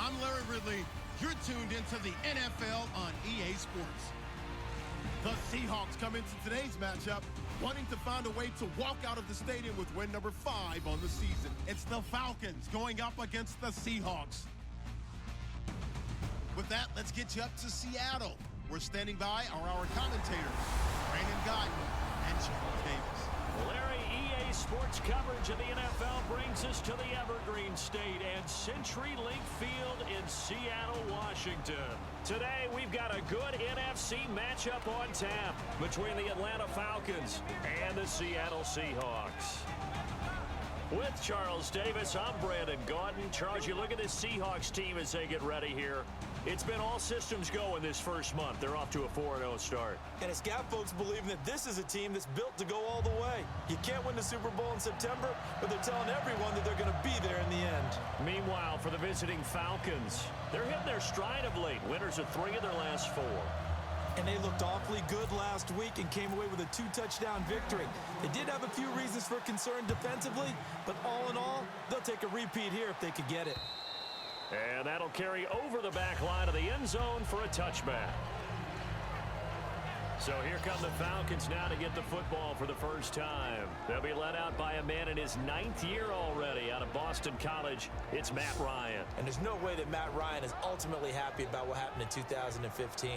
I'm Larry Ridley. You're tuned into the NFL on EA Sports. The Seahawks come into today's matchup wanting to find a way to walk out of the stadium with win number 5 on the season. It's the Falcons going up against the Seahawks. With that, let's get you up to Seattle. We're standing by our commentators, Brandon Guyton and Charles Davis. Larry, EA Sports coverage of the NFL brings us to the Evergreen State and CenturyLink Field in Seattle, Washington. Today, we've got a good NFC matchup on tap between the Atlanta Falcons and the Seattle Seahawks. With Charles Davis, I'm Brandon Guyton. Charles, you look at this Seahawks team as they get ready here. It's been all systems go in this first month. They're off to a 4-0 start. And it's got folks believing that this is a team that's built to go all the way. You can't win the Super Bowl in September, but they're telling everyone that they're going to be there in the end. Meanwhile, for the visiting Falcons, they're hitting their stride of late. Winners of 3 of their last 4. And they looked awfully good last week and came away with a 2-touchdown victory. They did have a few reasons for concern defensively, but all in all, they'll take a repeat here if they could get it. And that'll carry over the back line of the end zone for a touchback. So here come the Falcons now to get the football for the first time. They'll be led out by a man in his 9th year already out of Boston College. It's Matt Ryan. And there's no way that Matt Ryan is ultimately happy about what happened in 2015.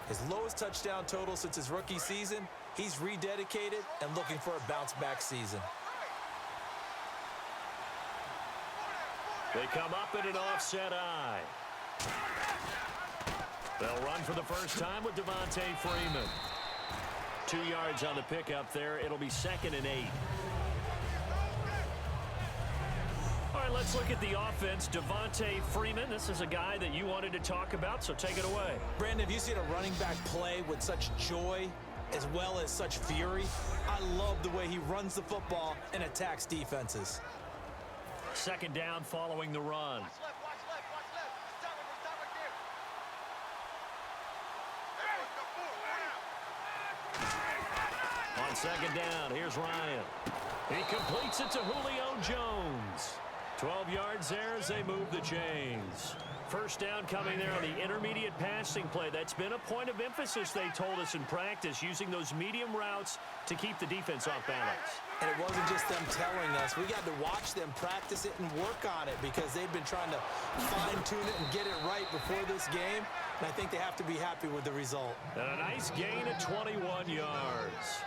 His lowest touchdown total since his rookie season. He's rededicated and looking for a bounce-back season. They come up in an offset eye. They'll run for the first time with Devontae Freeman. 2 yards on the pickup there. It'll be 2nd and 8. All right, let's look at the offense. Devontae Freeman, this is a guy that you wanted to talk about, so take it away. Brandon, have you seen a running back play with such joy as well as such fury? I love the way he runs the football and attacks defenses. 2nd down following the run. Watch left, watch left, watch left. Stop right there. On 2nd down, here's Ryan. He completes it to Julio Jones. 12 yards there as they move the chains. First down coming there on the intermediate passing play. That's been a point of emphasis, they told us in practice, using those medium routes to keep the defense off balance. And it wasn't just them telling us. We got to watch them practice it and work on it because they've been trying to fine-tune it and get it right before this game. And I think they have to be happy with the result. And a nice gain of 21 yards.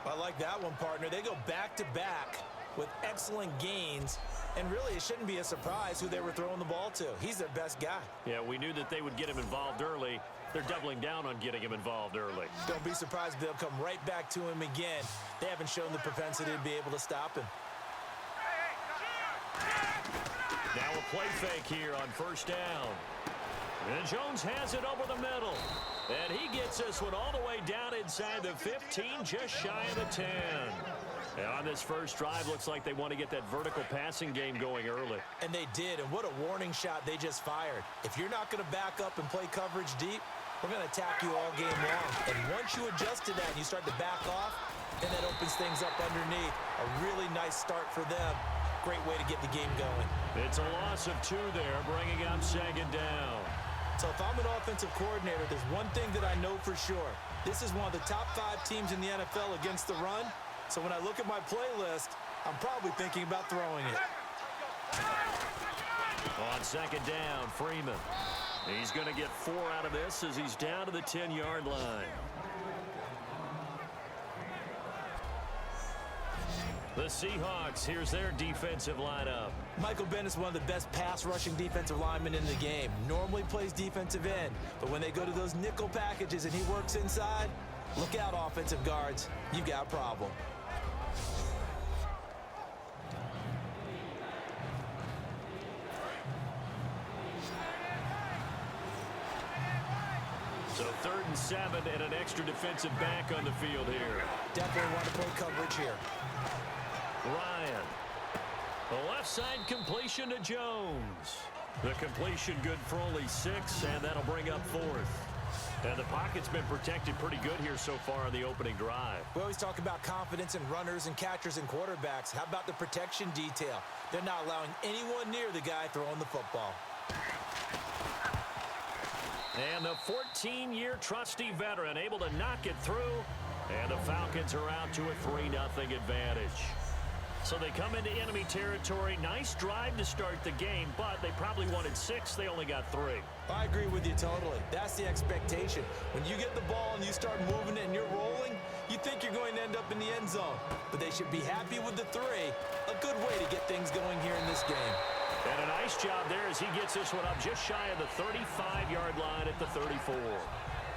I like that one, partner. They go back-to-back with excellent gains. And really, it shouldn't be a surprise who they were throwing the ball to. He's their best guy. Yeah, we knew that they would get him involved early. They're doubling down on getting him involved early. Don't be surprised if they'll come right back to him again. They haven't shown the propensity to be able to stop him. Now a play fake here on 1st down. And Jones has it over the middle. And he gets this one all the way down inside the 15, just shy of the 10. And on this first drive, looks like they want to get that vertical passing game going early. And they did, and what a warning shot they just fired. If you're not going to back up and play coverage deep, we're going to attack you all game long. And once you adjust to that and you start to back off, then that opens things up underneath. A really nice start for them. Great way to get the game going. It's a loss of 2 there, bringing up 2nd down. So if I'm an offensive coordinator, there's one thing that I know for sure. This is one of the top 5 teams in the NFL against the run. So when I look at my playlist, I'm probably thinking about throwing it. On 2nd down, Freeman. He's going to get 4 out of this as he's down to the 10-yard line. The Seahawks, here's their defensive lineup. Michael Bennett's one of the best pass-rushing defensive linemen in the game. Normally plays defensive end, but when they go to those nickel packages and he works inside, look out, offensive guards. You've got a problem. So 3rd and 7 and an extra defensive back on the field here. Definitely want to play coverage here. Ryan. The left side completion to Jones. The completion good for only 6, and that'll bring up 4th. And the pocket's been protected pretty good here so far on the opening drive. We always talk about confidence in runners and catchers and quarterbacks. How about the protection detail? They're not allowing anyone near the guy throwing the football. And the 14-year trusty veteran able to knock it through. And the Falcons are out to a 3-0 advantage. So they come into enemy territory. Nice drive to start the game, but they probably wanted 6. They only got 3. I agree with you totally. That's the expectation. When you get the ball and you start moving it and you're rolling, you think you're going to end up in the end zone. But they should be happy with the 3. A good way to get things going here in this game. And a nice job there as he gets this one up just shy of the 35-yard line at the 34.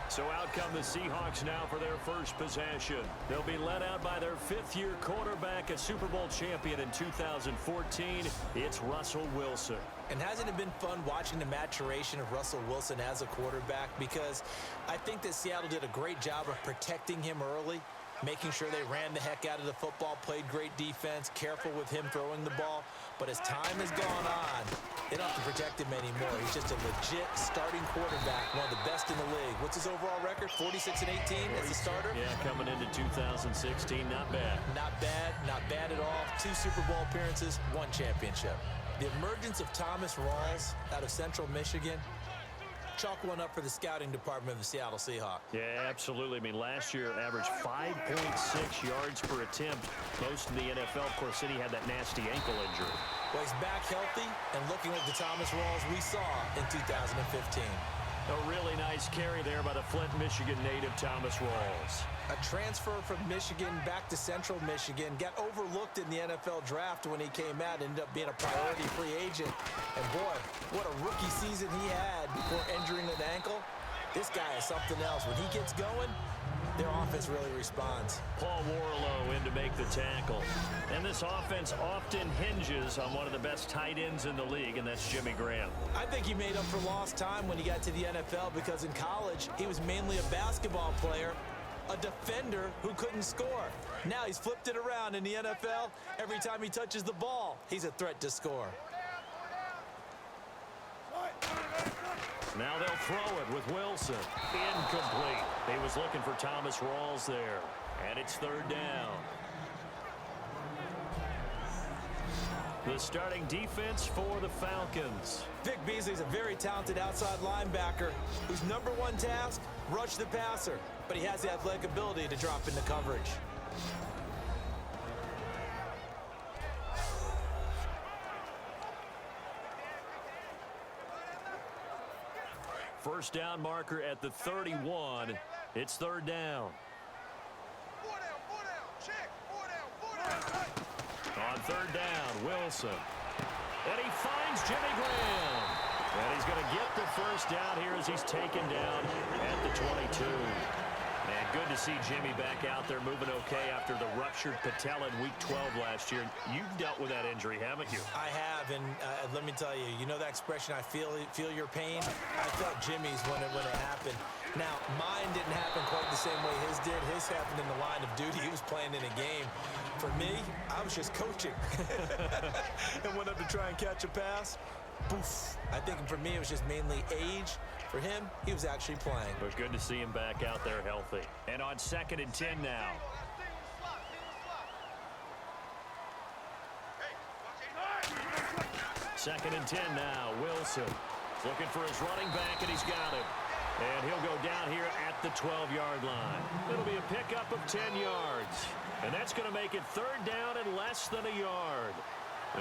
So out come the Seahawks now for their first possession. They'll be led out by their 5th-year quarterback, a Super Bowl champion in 2014. It's Russell Wilson. And hasn't it been fun watching the maturation of Russell Wilson as a quarterback? Because I think that Seattle did a great job of protecting him early, making sure they ran the heck out of the football, played great defense, careful with him throwing the ball. But as time has gone on, they don't have to protect him anymore. He's just a legit starting quarterback, one of the best in the league. What's his overall record? 46-18 as a starter? Yeah, coming into 2016, not bad. Not bad, not bad at all. 2 Super Bowl appearances, 1 championship. The emergence of Thomas Rawls out of Central Michigan, chalk one up for the scouting department of the Seattle Seahawks. Yeah, absolutely. I mean, last year averaged 5.6 yards per attempt, most in the NFL. Of course, City had that nasty ankle injury. Well, he's back healthy and looking like the Thomas Rawls we saw in 2015. A really nice carry there by the Flint, Michigan native Thomas Rawls. A transfer from Michigan back to Central Michigan. Got overlooked in the NFL draft when he came out. Ended up being a priority free agent. And boy, what a rookie season he had before injuring an ankle. This guy is something else. When he gets going, their offense really responds. Paul Warlow in to make the tackle. And this offense often hinges on one of the best tight ends in the league, and that's Jimmy Graham. I think he made up for lost time when he got to the NFL because in college, he was mainly a basketball player, a defender who couldn't score. Now he's flipped it around in the NFL. Every time he touches the ball, he's a threat to score. Now they'll throw it with Wilson. Incomplete. He was looking for Thomas Rawls there. And it's 3rd down. The starting defense for the Falcons. Vic Beasley's a very talented outside linebacker whose number 1 task, rush the passer. But he has the athletic ability to drop into coverage. First down marker at the 31. It's 3rd down. 4 down, check, 4 down. On 3rd down, Wilson. And he finds Jimmy Graham. And he's going to get the first down here as he's taken down at the 22. And good to see Jimmy back out there moving okay after the ruptured patella in Week 12 last year. You've dealt with that injury, haven't you? I have, and let me tell you, you know that expression, I feel your pain? I felt Jimmy's when it happened. Now, mine didn't happen quite the same way his did. His happened in the line of duty. He was playing in a game. For me, I was just coaching. And went up to try and catch a pass. Poof. I think for me, it was just mainly age. For him, he was actually playing. But good to see him back out there healthy. And on 2nd and 10 now. Second and 10 now. Wilson looking for his running back, and he's got him. And he'll go down here at the 12-yard line. It'll be a pickup of 10 yards. And that's going to make it 3rd down and less than a yard.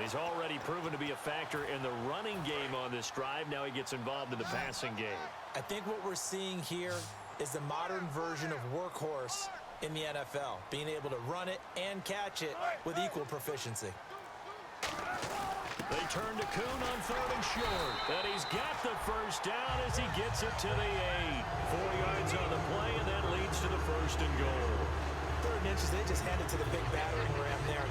He's already proven to be a factor in the running game on this drive. Now he gets involved in the passing game. I think what we're seeing here is the modern version of workhorse in the NFL, being able to run it and catch it with equal proficiency. They turn to Kuhn on 3rd and short. And he's got the first down as he gets it to the 8. 4 yards on the play, and that leads to the 1st and goal. 3rd and inches, they just hand it to the big battering ram there.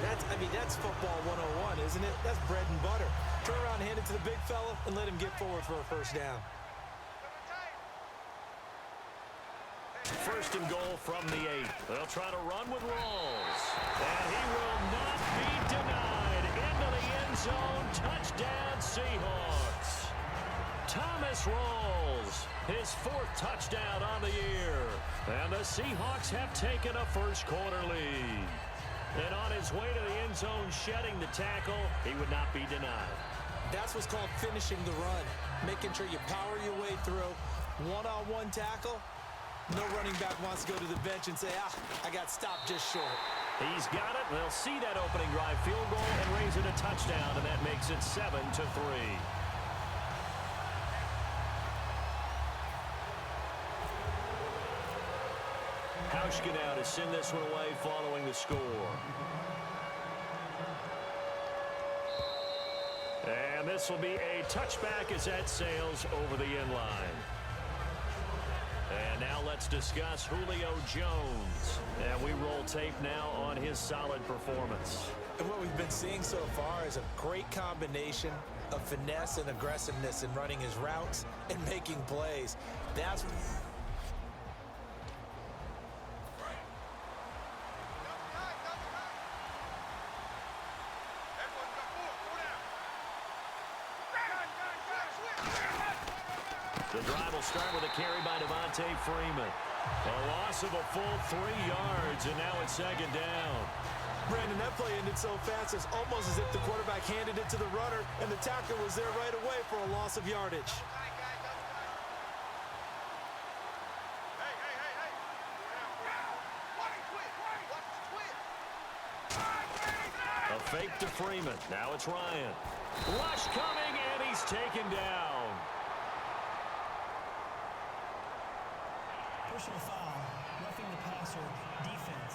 That's football 101, isn't it? That's bread and butter. Turn around and hand it to the big fella and let him get forward for a first down. 1st and goal from the 8. They'll try to run with Rawls. And he will not be denied. Into the end zone. Touchdown, Seahawks. Thomas Rawls, his 4th touchdown on the year. And the Seahawks have taken a first-quarter lead. And on his way to the end zone, shedding the tackle, he would not be denied. That's what's called finishing the run. Making sure you power your way through, One-on-one tackle. No running back wants to go to the bench and say, I got stopped just short. He's got it. They'll see that opening drive field goal and raise it a touchdown, and that makes it 7-3. Hauschka now to send this one away following the score. And this will be a touchback as that sails over the end line. And now let's discuss Julio Jones. And we roll tape now on his solid performance. And what we've been seeing so far is a great combination of finesse and aggressiveness in running his routes and making plays. That's the drive will start with a carry by Devontae Freeman. A loss of a full 3 yards, and now it's second down. Brandon, that play ended so fast, it's almost as if the quarterback handed it to the runner, and the tackler was there right away for a loss of yardage. A fake to Freeman. Now it's Ryan. Rush coming, and he's taken down. Personal foul, roughing the passer, defense.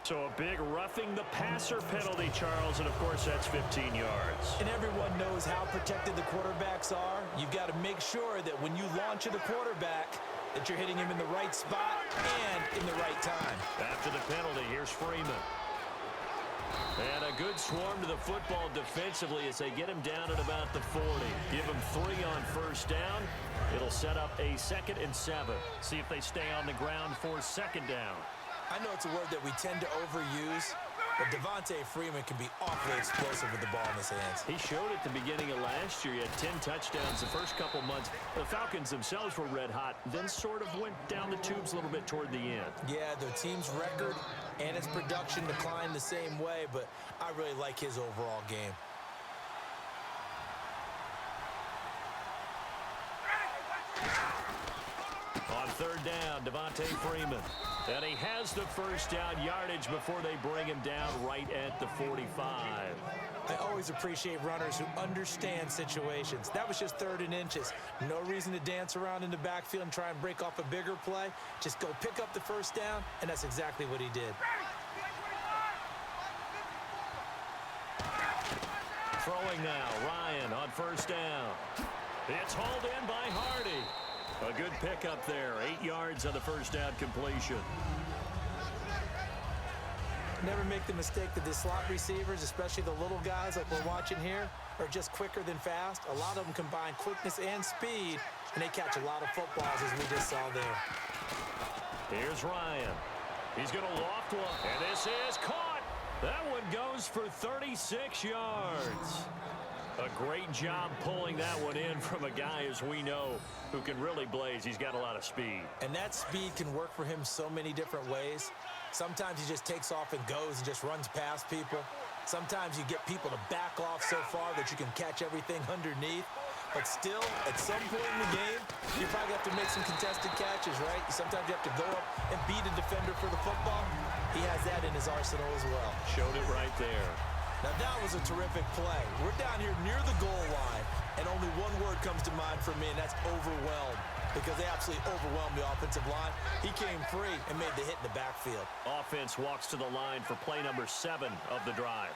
So a big roughing the passer penalty, Charles, and of course that's 15 yards. And everyone knows how protected the quarterbacks are. You've got to make sure that when you launch at a quarterback, that you're hitting him in the right spot and in the right time. After the penalty, here's Freeman. And a good swarm to the football defensively as they get him down at about the 40. Give him 3 on first down. It'll set up a 2nd and 7. See if they stay on the ground for second down. I know it's a word that we tend to overuse, but Devontae Freeman can be awfully explosive with the ball in his hands. He showed at the beginning of last year. He had 10 touchdowns the first couple months. The Falcons themselves were red hot, then sort of went down the tubes a little bit toward the end. Yeah, their team's record and its production declined the same way, but I really like his overall game. On third down, Devontae Freeman. And he has the first down yardage before they bring him down right at the 45. I always appreciate runners who understand situations. That was just 3rd and inches. No reason to dance around in the backfield and try and break off a bigger play. Just go pick up the first down, and that's exactly what he did. Throwing now, Ryan on first down. It's hauled in by Hardy. A good pickup there, 8 yards on the first down completion. Never make the mistake that the slot receivers, especially the little guys like we're watching here, are just quicker than fast. A lot of them combine quickness and speed, and they catch a lot of footballs, as we just saw there. Here's Ryan. He's going to loft one, and this is caught. That one goes for 36 yards. A great job pulling that one in from a guy, as we know, who can really blaze. He's got a lot of speed. And that speed can work for him so many different ways. Sometimes he just takes off and goes and just runs past people. Sometimes you get people to back off so far that you can catch everything underneath. But still, at some point in the game, you probably have to make some contested catches, right? Sometimes you have to go up and beat a defender for the football. He has that in his arsenal as well. Showed it right there. Now that was a terrific play. We're down here near the goal line, and only one word comes to mind for me, and that's overwhelmed, because they absolutely overwhelmed the offensive line. He came free and made the hit in the backfield. Offense walks to the line for play number 7 of the drive.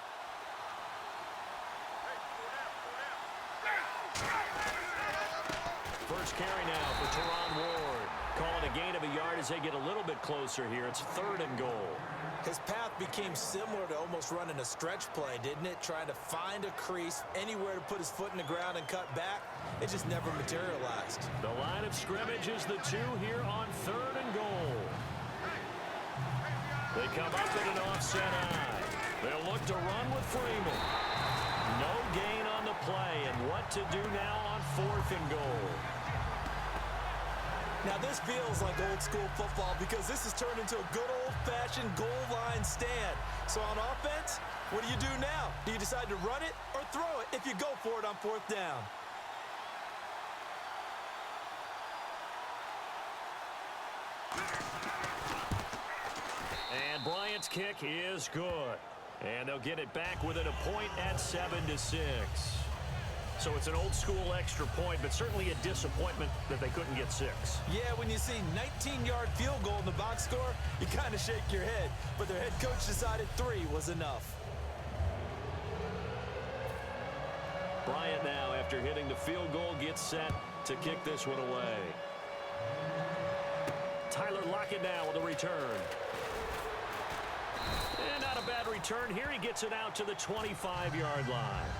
First carry now for Teron Ward. Call it a gain of a yard as they get a little bit closer here. It's 3rd and goal. His path became similar to almost running a stretch play, didn't it? Trying to find a crease, anywhere to put his foot in the ground and cut back. It just never materialized. The line of scrimmage is the 2 here on 3rd and goal. They come up in an offset eye. They'll look to run with Freeman. No gain on the play, and what to do now on 4th and goal. Now this feels like old school football because this has turned into a good old-fashioned goal line stand. So on offense, what do you do now? Do you decide to run it or throw it if you go for it on 4th down? And Bryant's kick is good. And they'll get it back within a point at 7-6. So it's an old-school extra point, but certainly a disappointment that they couldn't get 6. Yeah, when you see 19-yard field goal in the box score, you kind of shake your head. But their head coach decided 3 was enough. Bryant now, after hitting the field goal, gets set to kick this one away. Tyler Lockett now with a return. And not a bad return here. He gets it out to the 25-yard line.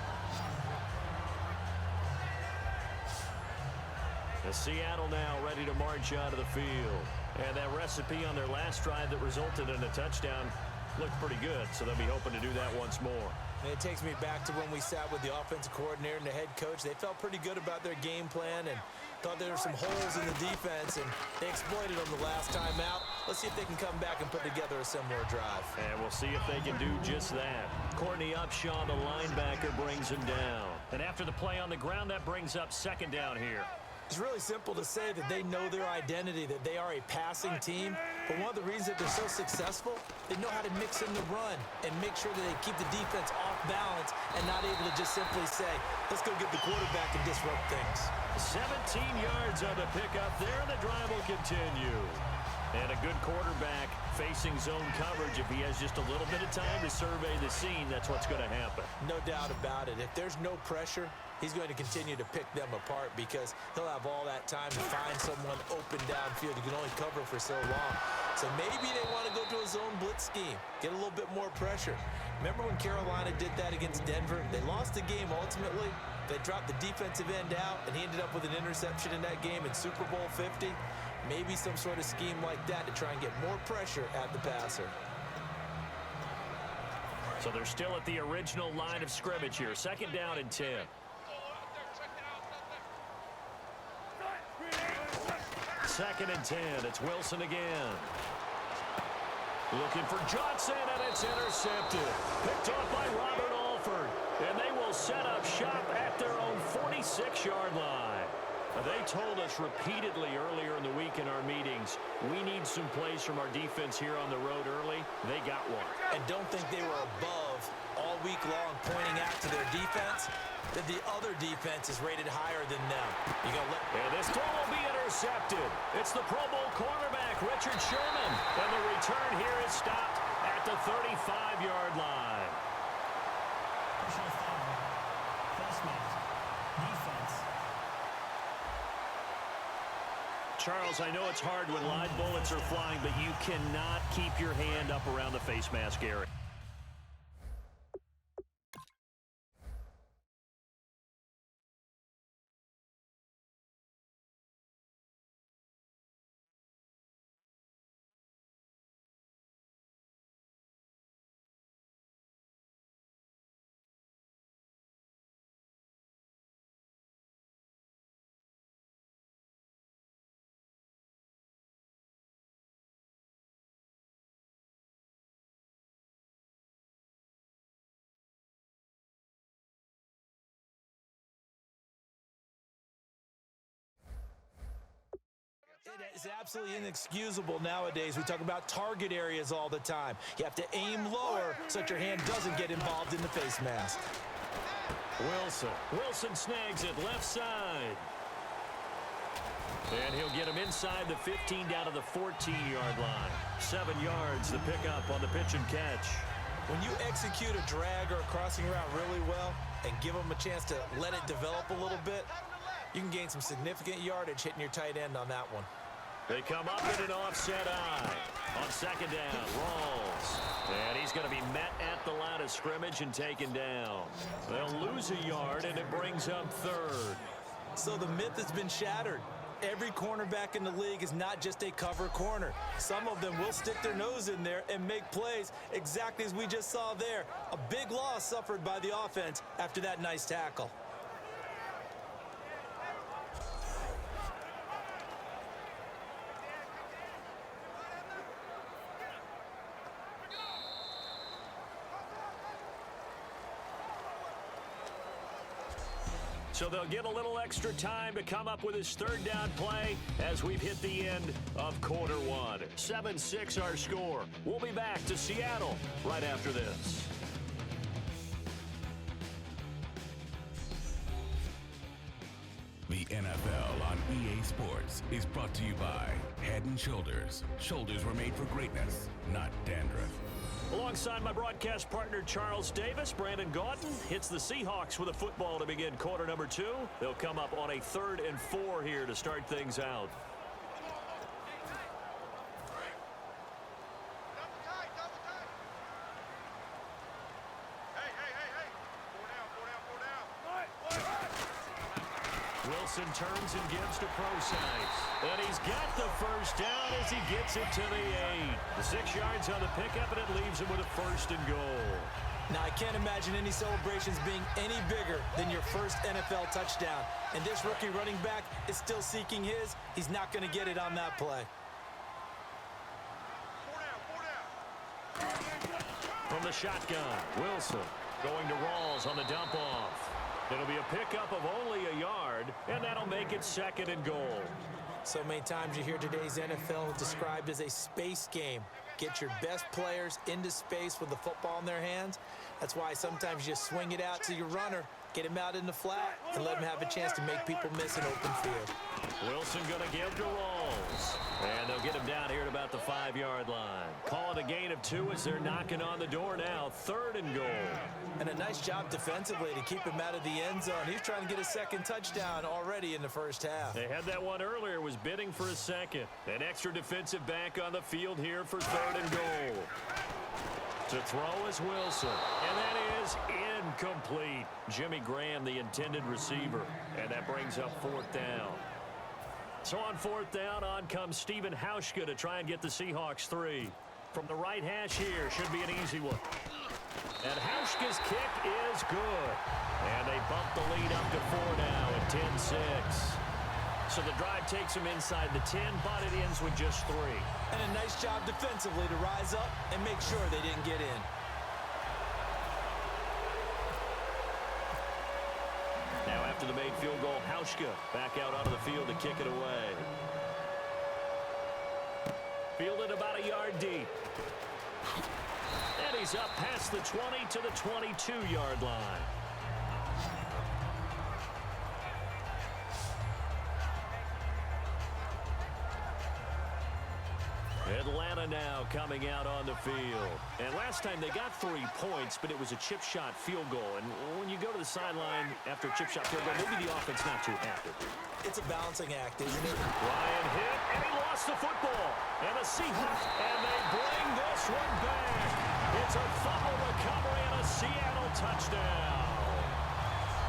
The Seattle now ready to march out of the field. And that recipe on their last drive that resulted in a touchdown looked pretty good, so they'll be hoping to do that once more. And it takes me back to when we sat with the offensive coordinator and the head coach. They felt pretty good about their game plan and thought there were some holes in the defense, and they exploited them the last time out. Let's see if they can come back and put together a similar drive. And we'll see if they can do just that. Courtney Upshaw, the linebacker, brings him down. And after the play on the ground, that brings up second down here. It's really simple to say that they know their identity, that they are a passing team. But one of the reasons that they're so successful, they know how to mix in the run and make sure that they keep the defense off balance and not able to just simply say, let's go get the quarterback and disrupt things. 17 yards on the pickup there, and the drive will continue. And a good quarterback facing zone coverage. If he has just a little bit of time to survey the scene, that's what's going to happen. No doubt about it. If there's no pressure, he's going to continue to pick them apart because he'll have all that time to find someone open downfield. You can only cover for so long. So maybe they want to go to a zone blitz scheme, get a little bit more pressure. Remember when Carolina did that against Denver? They lost the game ultimately. They dropped the defensive end out, and he ended up with an interception in that game in Super Bowl 50. Maybe some sort of scheme like that to try and get more pressure at the passer. So they're still at the original line of scrimmage here. Second down and 10. Second and 10. It's Wilson again. Looking for Johnson, and it's intercepted. Picked off by Robert Alford. And they will set up shop at their own 46-yard line. They told us repeatedly earlier in the week in our meetings, we need some plays from our defense here on the road early. They got one. And don't think they were above all week long pointing out to their defense that the other defense is rated higher than them. And this throw will be intercepted. It's the Pro Bowl cornerback, Richard Sherman. And the return here is stopped at the 35-yard line. Personal foul. Face mask. Defense. Charles, I know it's hard when live bullets are flying, but you cannot keep your hand up around the face mask area. It is absolutely inexcusable nowadays. We talk about target areas all the time. You have to aim lower so that your hand doesn't get involved in the face mask. Wilson snags it left side. And he'll get him inside the 15 down to the 14-yard line. 7 yards the pickup on the pitch and catch. When you execute a drag or a crossing route really well and give them a chance to let it develop a little bit, you can gain some significant yardage hitting your tight end on that one. They come up in an offset eye. On second down, Rawls. And he's going to be met at the line of scrimmage and taken down. They'll lose a yard, and it brings up third. So the myth has been shattered. Every cornerback in the league is not just a cover corner. Some of them will stick their nose in there and make plays exactly as we just saw there. A big loss suffered by the offense after that nice tackle. So they'll get a little extra time to come up with his third down play as we've hit the end of quarter one. 7-6 our score. We'll be back to Seattle right after this. The NFL on EA Sports is brought to you by Head & Shoulders. Shoulders were made for greatness, not dandruff. Alongside my broadcast partner Charles Davis, Brandon Gaudin hits the Seahawks with a football to begin quarter number 2. They'll come up on a 3rd and 4 here to start things out. Wilson turns and gives to Procise. And he's got the first down as he gets it to the 8. The 6 yards on the pickup, and it leaves him with a 1st and goal. Now, I can't imagine any celebrations being any bigger than your first NFL touchdown. And this rookie running back is still seeking his. He's not going to get it on that play. From the shotgun, Wilson going to Rawls on the dump off. It'll be a pickup of only a yard, and that'll make it 2nd and goal. So many times you hear today's NFL described as a space game. Get your best players into space with the football in their hands. That's why sometimes you swing it out to your runner, get him out in the flat, and let him have a chance to make people miss an open field. Wilson going to give to Rawls. And they'll get him down here at about the 5-yard line. Call it a gain of 2 as they're knocking on the door now. 3rd and goal. And a nice job defensively to keep him out of the end zone. He's trying to get a 2nd touchdown already in the first half. They had that one earlier, was bidding for a 2nd. An extra defensive back on the field here for 3rd and goal. To throw is Wilson. And that is incomplete. Jimmy Graham, the intended receiver. And that brings up 4th down. So on 4th down, on comes Stephen Hauschka to try and get the Seahawks 3. From the right hash here, should be an easy one. And Hauschka's kick is good. And they bump the lead up to 4 now at 10-6. So the drive takes them inside the 10, but it ends with just 3. And a nice job defensively to rise up and make sure they didn't get in. Now after the made field goal, Hauschka back out onto the field to kick it away. Fielded about a yard deep. And he's up past the 20 to the 22-yard line. Atlanta now coming out on the field. And last time they got 3 points, but it was a chip shot field goal. And when you go to the sideline after a chip shot field goal, maybe the offense not too happy. It's a balancing act, isn't it? Ryan hit, and he lost the football. And the Seahawks, and they bring this one back. It's a fumble recovery and a Seattle touchdown.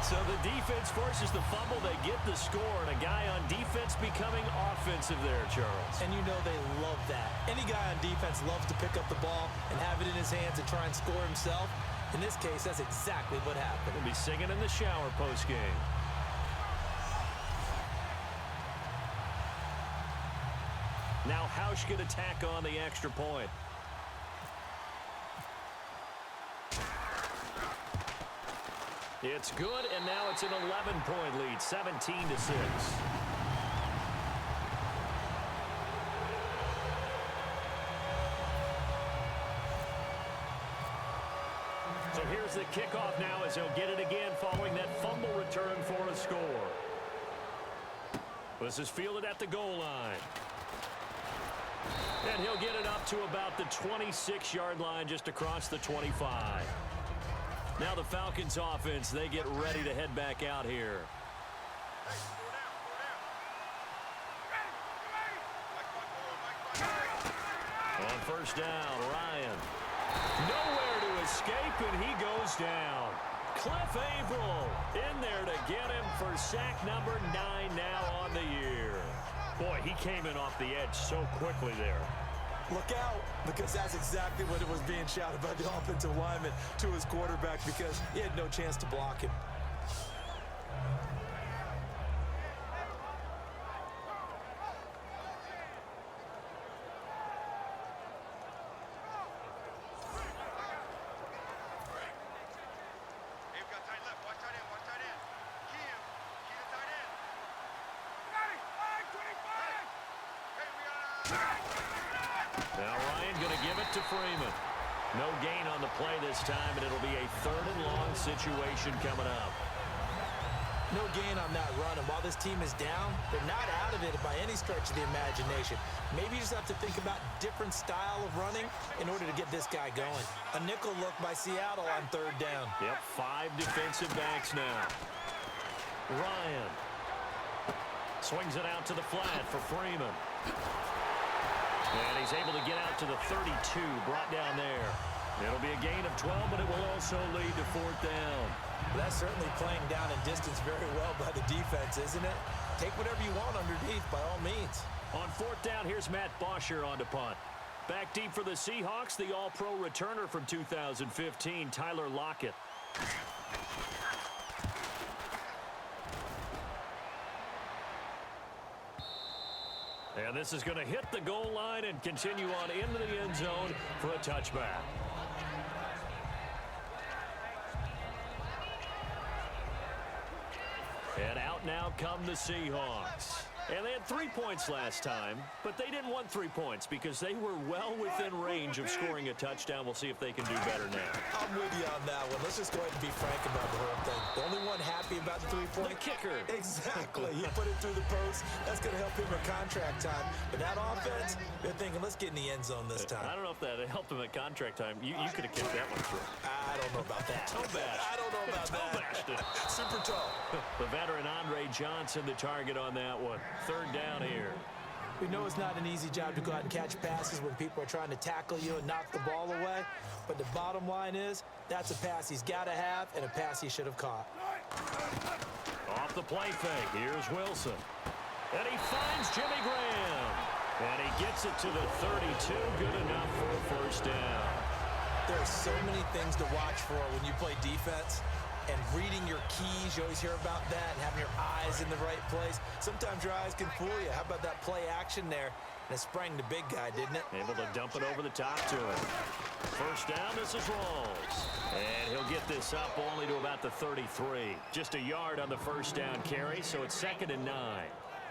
So the defense forces the fumble. They get the score, and a guy on defense becoming offensive there, Charles. And you know they love that. Any guy on defense loves to pick up the ball and have it in his hands and try and score himself. In this case, that's exactly what happened. He'll be singing in the shower post-game. Now Hauschka to tack on the extra point. It's good, and now it's an 11-point lead, 17-6. So here's the kickoff now as he'll get it again following that fumble return for a score. This is fielded at the goal line. And he'll get it up to about the 26-yard line just across the 25. Now the Falcons offense, they get ready to head back out here. On first down, Ryan. Nowhere to escape, and he goes down. Cliff Averill in there to get him for sack number 9 now on the year. Boy, he came in off the edge so quickly there. Look out, because that's exactly what it was being shouted by the offensive lineman to his quarterback, because he had no chance to block him. They've got tight left. Watch tight end. Watch tight end. Kim. Now Ryan going to give it to Freeman. No gain on the play this time, and it'll be a 3rd and long situation coming up. No gain on that run, and while this team is down, they're not out of it by any stretch of the imagination. Maybe you just have to think about different style of running in order to get this guy going. A nickel look by Seattle on 3rd down. Yep, 5 defensive backs now. Ryan swings it out to the flat for Freeman. And he's able to get out to the 32, brought down there. It'll be a gain of 12, but it will also lead to 4th down. That's certainly playing down in distance very well by the defense, isn't it? Take whatever you want underneath, by all means. On 4th down, here's Matt Bosher on to punt. Back deep for the Seahawks, the All-Pro returner from 2015, Tyler Lockett. And this is going to hit the goal line and continue on into the end zone for a touchback. And out now come the Seahawks. And they had 3 points last time, but they didn't want 3 points because they were well within range of scoring a touchdown. We'll see if they can do better now. I'm with you on that one. Let's just go ahead and be frank about the whole thing. The only one happy about the 3-point. The kicker. Exactly. He put it through the post. That's going to help him with contract time. But that offense, they're thinking, let's get in the end zone this time. I don't know if that helped him at contract time. You could have kicked that one through. I don't know about that. Toe bash. I don't know about that. Bashed it. Super toe. The veteran Andre Johnson, the target on that one. 3rd down here. We know it's not an easy job to go out and catch passes when people are trying to tackle you and knock the ball away. But the bottom line is, that's a pass he's got to have and a pass he should have caught. Off the play fake, here's Wilson. And he finds Jimmy Graham. And he gets it to the 32, good enough for a 1st down. There are so many things to watch for when you play defense. And reading your keys, you always hear about that, and having your eyes in the right place. Sometimes your eyes can fool you. How about that play action there? And it sprang the big guy, didn't it? Able to dump it over the top to him. 1st down, this is Rawls. And he'll get this up only to about the 33. Just a yard on the 1st down carry, so it's 2nd and 9.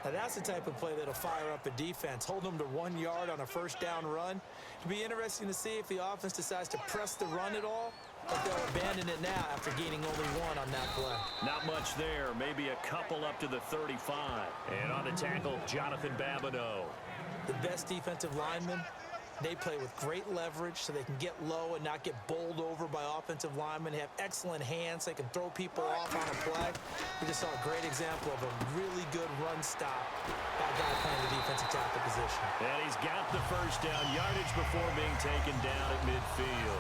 Now that's the type of play that'll fire up a defense. Hold them to 1 yard on a 1st down run. It'll be interesting to see if the offense decides to press the run at all, but they'll abandon it now after gaining only 1 on that play. Not much there. Maybe a couple up to the 35. And on the tackle, Jonathan Babineau. The best defensive linemen, they play with great leverage so they can get low and not get bowled over by offensive linemen. They have excellent hands. They can throw people off on a play. We just saw a great example of a really good run stop by a guy playing the defensive tackle position. And he's got the 1st down yardage before being taken down at midfield.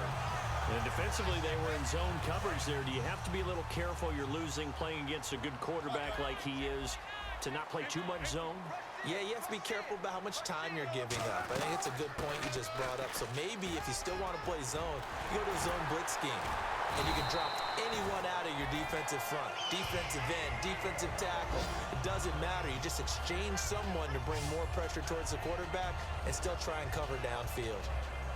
And defensively, they were in zone coverage there. Do you have to be a little careful? You're losing playing against a good quarterback like he is to not play too much zone? Yeah, you have to be careful about how much time you're giving up. I think it's a good point you just brought up. So maybe if you still want to play zone, you go to a zone blitz scheme. And you can drop anyone out of your defensive front. Defensive end, defensive tackle. It doesn't matter. You just exchange someone to bring more pressure towards the quarterback and still try and cover downfield.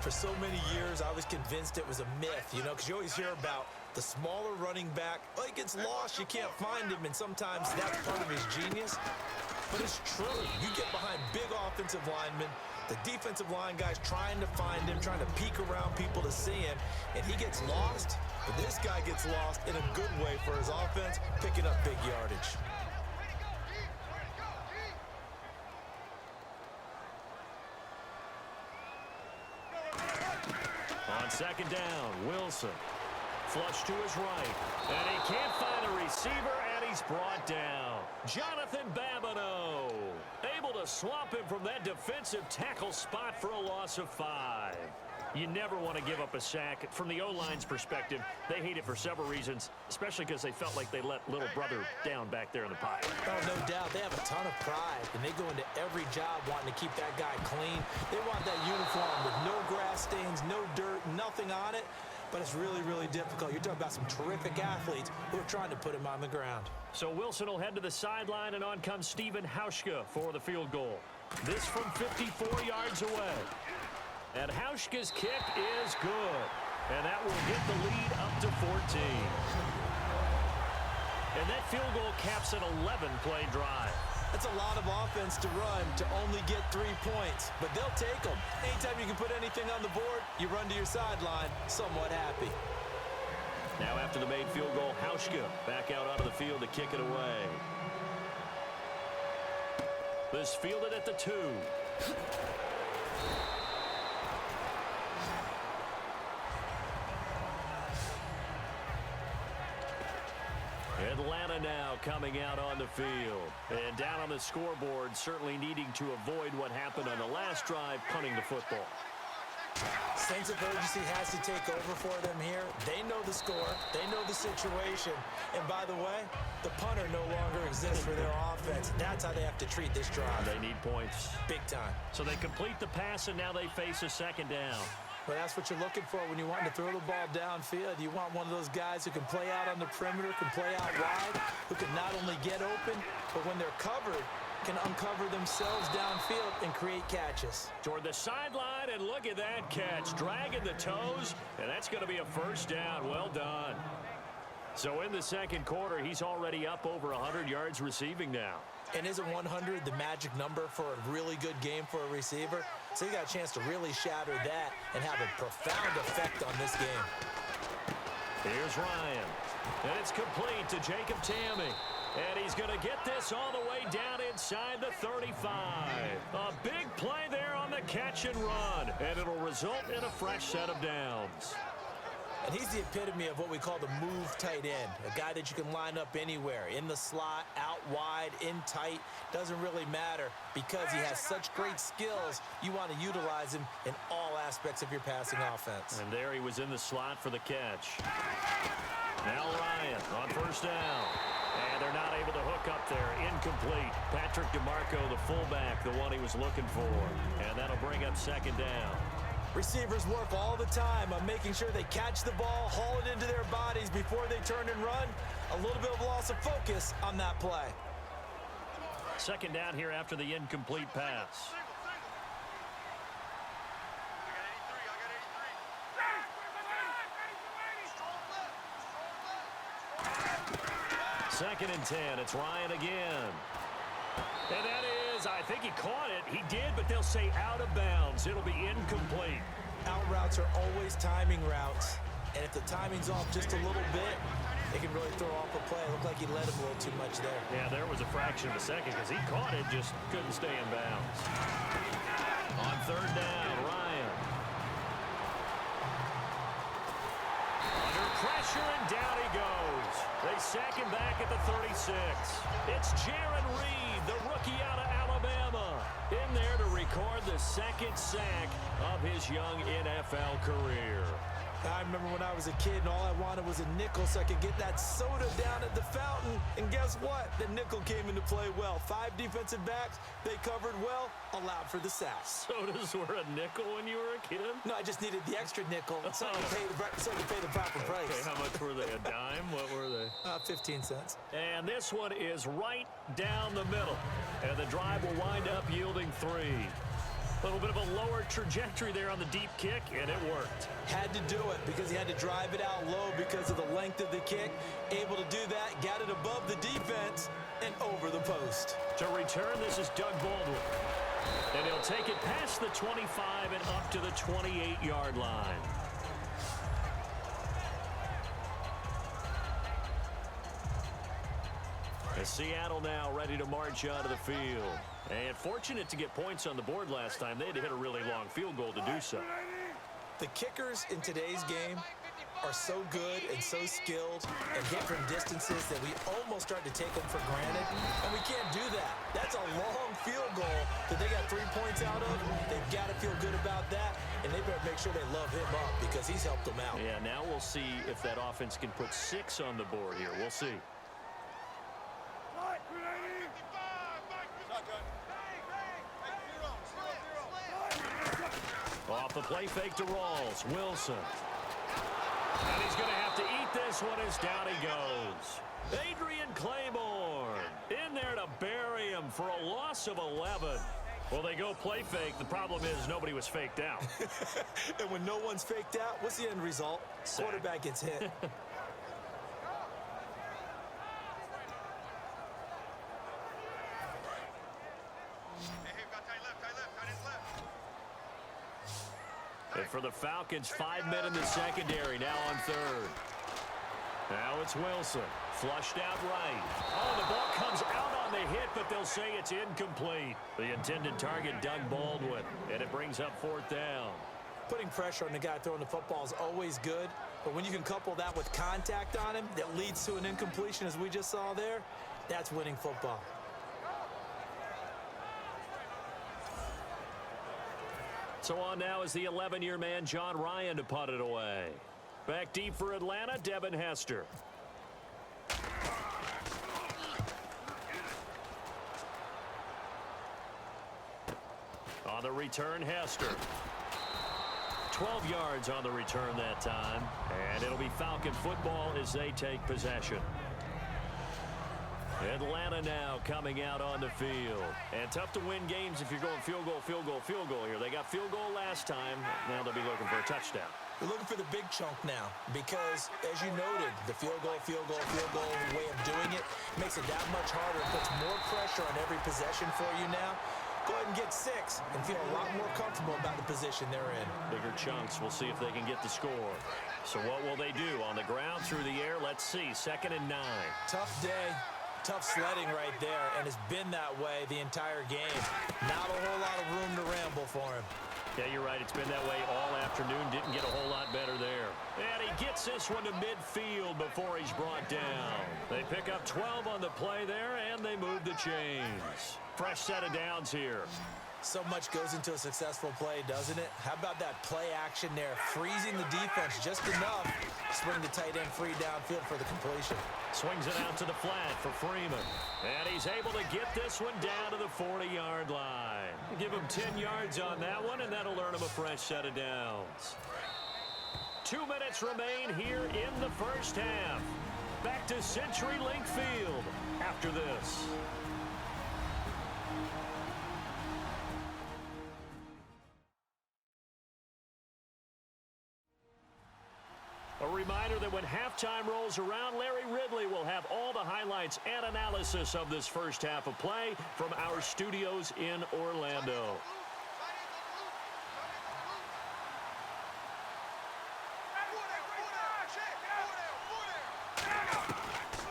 For so many years, I was convinced it was a myth, because you always hear about the smaller running back. Well, he gets lost, you can't find him, and sometimes that's part of his genius. But it's true. You get behind big offensive linemen, the defensive line guy's trying to find him, trying to peek around people to see him, and he gets lost. But this guy gets lost in a good way for his offense, picking up big yardage. On 2nd down, Wilson. Flush to his right. And he can't find a receiver, and he's brought down. Jonathan Babineau able to swamp him from that defensive tackle spot for a loss of 5. You never want to give up a sack. From the O-line's perspective, they hate it for several reasons, especially because they felt like they let little brother down back there in the pocket. Oh, no doubt. They have a ton of pride, and they go into every job wanting to keep that guy clean. They want that uniform with no grass stains, no dirt, nothing on it. But it's really, really difficult. You're talking about some terrific athletes who are trying to put him on the ground. So Wilson will head to the sideline, and on comes Stephen Hauschka for the field goal. This from 54 yards away. And Hauschka's kick is good. And that will get the lead up to 14. And that field goal caps an 11-play drive. That's a lot of offense to run to only get 3 points, but they'll take them. Anytime you can put anything on the board, you run to your sideline somewhat happy. Now after the made field goal, Hauschka back out onto the field to kick it away. This fielded at the 2. Atlanta now coming out on the field. And down on the scoreboard, certainly needing to avoid what happened on the last drive, punting the football. Sense of urgency has to take over for them here. They know the score. They know the situation. And by the way, the punter no longer exists for their offense. That's how they have to treat this drive. They need points. Big time. So they complete the pass, and now they face a second down. Well, that's what you're looking for when you want to throw the ball downfield. You want one of those guys who can play out on the perimeter, can play out wide, who can not only get open, but when they're covered, can uncover themselves downfield and create catches. Toward the sideline, and look at that catch. Dragging the toes, and that's going to be a first down. Well done. So in the second quarter, he's already up over 100 yards receiving now. And isn't 100 the magic number for a really good game for a receiver? So he got a chance to really shatter that and have a profound effect on this game. Here's Ryan. And it's complete to Jacob Tamme. And he's going to get this all the way down inside the 35. A big play there on the catch and run. And it'll result in a fresh set of downs. And he's the epitome of what we call the move tight end. A guy that you can line up anywhere. In the slot, out wide, in tight. Doesn't really matter because he has such great skills. You want to utilize him in all aspects of your passing offense. And there he was in the slot for the catch. Now Ryan on first down. And they're not able to hook up there. Incomplete. Patrick DeMarco, the fullback, the one he was looking for. And that'll bring up second down. Receivers work all the time on making sure they catch the ball, haul it into their bodies before they turn and run. A little bit of loss of focus on that play. Second down here after the incomplete pass. Second and 10. It's Ryan again. And that is, I think he caught it. He did, but they'll say out of bounds. It'll be incomplete. Out routes are always timing routes. And if the timing's off just a little bit, it can really throw off a play. It looked like he let him a little too much there. Yeah, there was a fraction of a second because he caught it, just couldn't stay in bounds. On third down, Ryan. Under pressure, and down he goes. They sack him back at the 36. It's Jaron Reed, the rookie out of Alabama, in there to record the second sack of his young NFL career. I remember when I was a kid and all I wanted was a nickel so I could get that soda down at the fountain. And guess what? The nickel came into play well. 5 defensive backs, they covered well, allowed for the sack. Sodas were a nickel when you were a kid? No, I just needed the extra nickel so I could pay the proper price. Okay, how much were they? A dime? What were they? 15 cents. And this one is right down the middle. And the drive will wind up yielding 3. A little bit of a lower trajectory there on the deep kick, and it worked. Had to do it because he had to drive it out low because of the length of the kick. Able to do that, got it above the defense and over the post. To return, this is Doug Baldwin. And he'll take it past the 25 and up to the 28-yard line. As Seattle now ready to march out of the field. And fortunate to get points on the board last time. They had to hit a really long field goal to do so. The kickers in today's game are so good and so skilled and hit from distances that we almost start to take them for granted. And we can't do that. That's a long field goal that they got 3 points out of. They've got to feel good about that. And they better make sure they love him up because he's helped them out. Yeah, now we'll see if that offense can put 6 on the board here. We'll see. Off the play fake to Rawls. Wilson. And he's going to have to eat this one as down he goes. Adrian Claiborne in there to bury him for a loss of 11. Well, they go play fake. The problem is nobody was faked out. And when no one's faked out, what's the end result? Sack. Quarterback gets hit. And for the Falcons, 5 men in the secondary, now on third. Now it's Wilson. Flushed out right. Oh, the ball comes out on the hit, but they'll say it's incomplete. The intended target, Doug Baldwin, and it brings up fourth down. Putting pressure on the guy throwing the football is always good, but when you can couple that with contact on him that leads to an incompletion, as we just saw there, that's winning football. So on now is the 11-year man, John Ryan, to punt it away. Back deep for Atlanta, Devin Hester. On the return, Hester. 12 yards on the return that time. And it'll be Falcon football as they take possession. Atlanta now coming out on the field. And tough to win games if you're going field goal, field goal, field goal here. They got field goal last time. Now they'll be looking for a touchdown. We're looking for the big chunk now because, as you noted, the field goal way of doing it makes it that much harder and puts more pressure on every possession for you now. Go ahead and get 6 and feel a lot more comfortable about the position they're in. Bigger chunks. We'll see if they can get the score. So what will they do? On the ground, through the air? Let's see. 2nd and 9. Tough day. Tough sledding right there, and it's been that way the entire game. Not a whole lot of room to ramble for him. Yeah, you're right. It's been that way all afternoon. Didn't get a whole lot better there. And he gets this one to midfield before he's brought down. They pick up 12 on the play there, and they move the chains. Fresh set of downs here. So much goes into a successful play, doesn't it? How about that play action there? Freezing the defense just enough to swing the tight end free downfield for the completion. Swings it out to the flat for Freeman. And he's able to get this one down to the 40-yard line. Give him 10 yards on that one, and that'll earn him a fresh set of downs. 2 minutes remain here in the first half. Back to CenturyLink Field after this. A reminder that when halftime rolls around, Larry Ridley will have all the highlights and analysis of this first half of play from our studios in Orlando.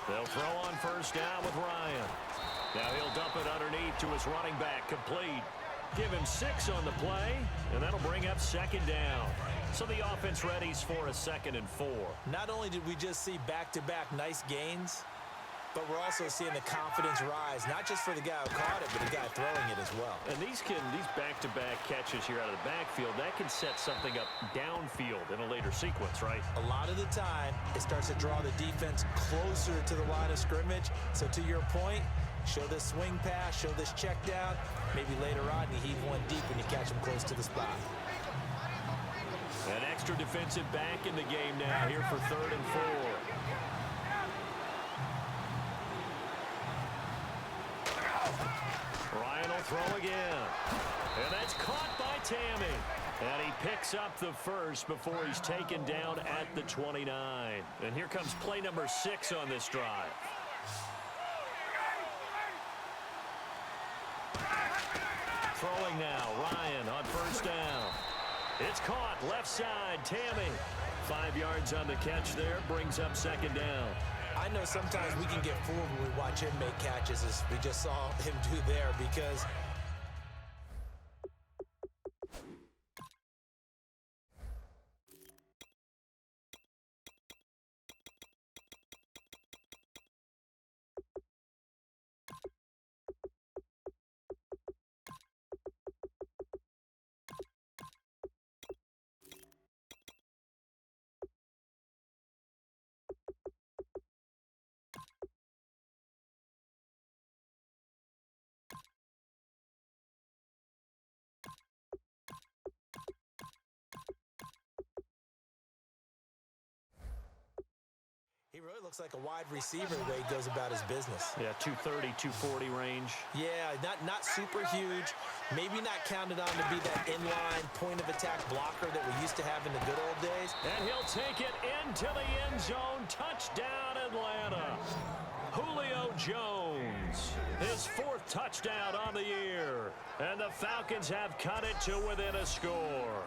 They'll throw on first down with Ryan. Now he'll dump it underneath to his running back, complete. Give him 6 on the play, and that'll bring up 2nd down. So the offense readies for a 2nd and 4. Not only did we just see back-to-back nice gains, but we're also seeing the confidence rise, not just for the guy who caught it, but the guy throwing it as well. And these back-to-back catches here out of the backfield, that can set something up downfield in a later sequence, right? A lot of the time, it starts to draw the defense closer to the line of scrimmage. So to your point, show this swing pass, show this check down. Maybe later on, you heave one deep when you catch him close to the spot. An extra defensive back in the game now here for 3rd and 4. Ryan will throw again. And that's caught by Tammy. And he picks up the first before he's taken down at the 29. And here comes play number 6 on this drive. Throwing now, Ryan on first down. It's caught, left side, Tammy. 5 yards on the catch there, brings up 2nd down. I know sometimes we can get fooled when we watch him make catches, as we just saw him do there, because he really looks like a wide receiver the way he goes about his business. Yeah, 230, 240 range. Yeah, not super huge. Maybe not counted on to be that inline point-of-attack blocker that we used to have in the good old days. And he'll take it into the end zone. Touchdown, Atlanta. Julio Jones, his 4th touchdown on the year. And the Falcons have cut it to within a score.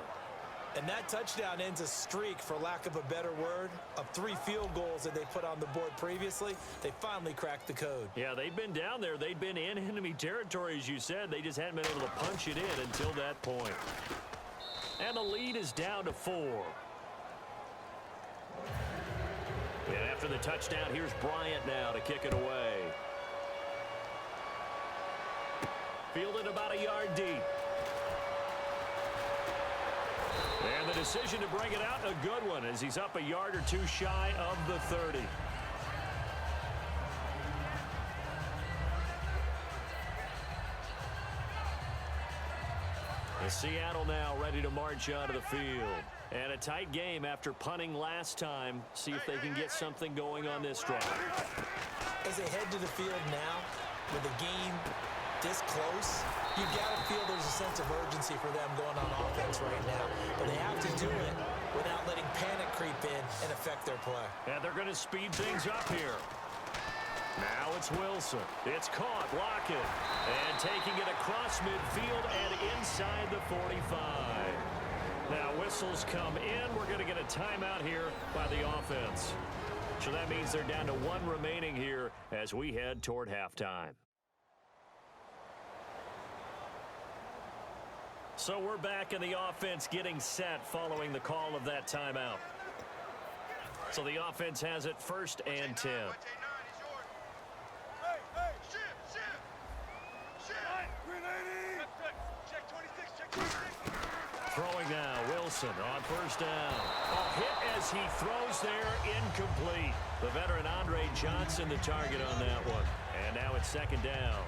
And that touchdown ends a streak, for lack of a better word, of 3 field goals that they put on the board previously. They finally cracked the code. Yeah, they'd been down there. They'd been in enemy territory, as you said. They just hadn't been able to punch it in until that point. And the lead is down to 4. And after the touchdown, here's Bryant now to kick it away. Fielded about a yard deep. And the decision to bring it out, a good one, as he's up a yard or 2 shy of the 30. And Seattle now ready to march onto the field. And a tight game after punting last time. See if they can get something going on this drive. As they head to the field now, with the game this close, you got to feel there's a sense of urgency for them going on offense right now. But they have to do it without letting panic creep in and affect their play. And they're going to speed things up here. Now it's Wilson. It's caught, block it. And taking it across midfield and inside the 45. Now whistles come in. We're going to get a timeout here by the offense. So that means they're down to 1 remaining here as we head toward halftime. So we're back in the offense getting set following the call of that timeout. So the offense has it 1st and 10. Throwing now, Wilson on 1st down. A hit as he throws there, incomplete. The veteran Andre Johnson the target on that one. And now it's 2nd down.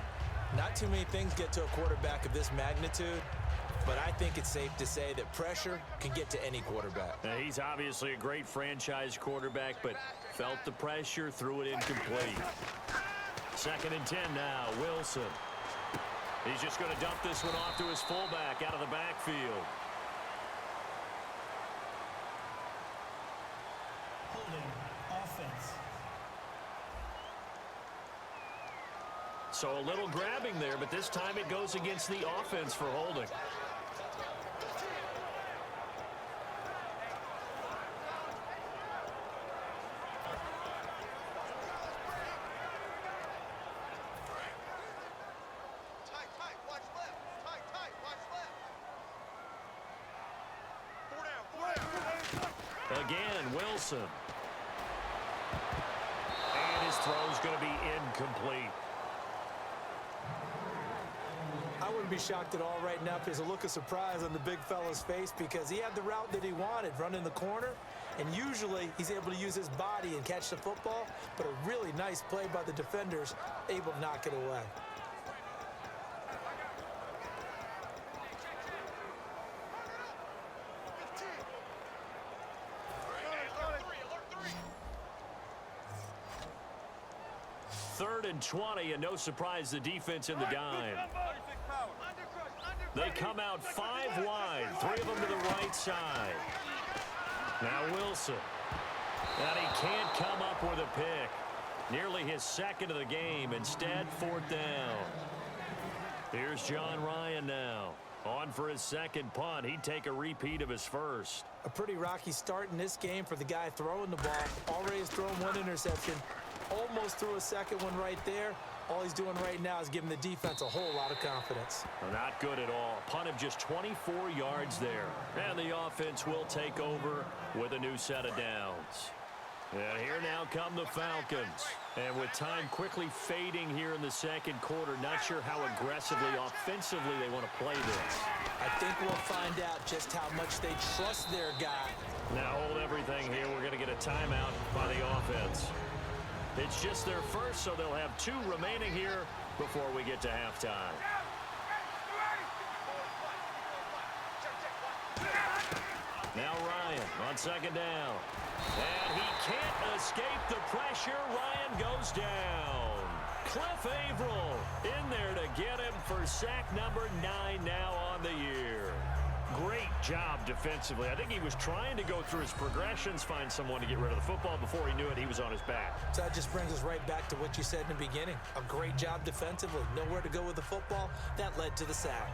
Not too many things get to a quarterback of this magnitude, but I think it's safe to say that pressure can get to any quarterback. Now, he's obviously a great franchise quarterback, but felt the pressure, threw it incomplete. 2nd and 10 now, Wilson. He's just going to dump this one off to his fullback out of the backfield. Holding offense. So a little grabbing there, but this time it goes against the offense for holding. Again, Wilson. And his throw's going to be incomplete. I wouldn't be shocked at all right now if there's a look of surprise on the big fella's face, because he had the route that he wanted, running the corner, and usually he's able to use his body and catch the football, but a really nice play by the defenders, able to knock it away. Third and 20, and no surprise the defense in the dime. They come out 5 wide, 3 of them to the right side. Now Wilson. And he can't come up with a pick. Nearly his 2nd of the game. Instead, 4th down. Here's John Ryan now. On for his 2nd punt. He'd take a repeat of his 1st. A pretty rocky start in this game for the guy throwing the ball. Already has thrown 1 interception. Almost threw a 2nd one right there. All he's doing right now is giving the defense a whole lot of confidence. Not good at all. Punt of just 24 yards there. And the offense will take over with a new set of downs. And here now come the Falcons. And with time quickly fading here in the 2nd quarter, not sure how aggressively, offensively they want to play this. I think we'll find out just how much they trust their guy. Now hold everything here. We're going to get a timeout by the offense. It's just their 1st, so they'll have 2 remaining here before we get to halftime. Now Ryan on 2nd down. And he can't escape the pressure. Ryan goes down. Cliff Averill in there to get him for sack number 9 now on the year. Great job defensively. I think he was trying to go through his progressions, find someone to get rid of the football. Before he knew it, he was on his back. So that just brings us right back to what you said in the beginning. A great job defensively. Nowhere to go with the football. That led to the sack.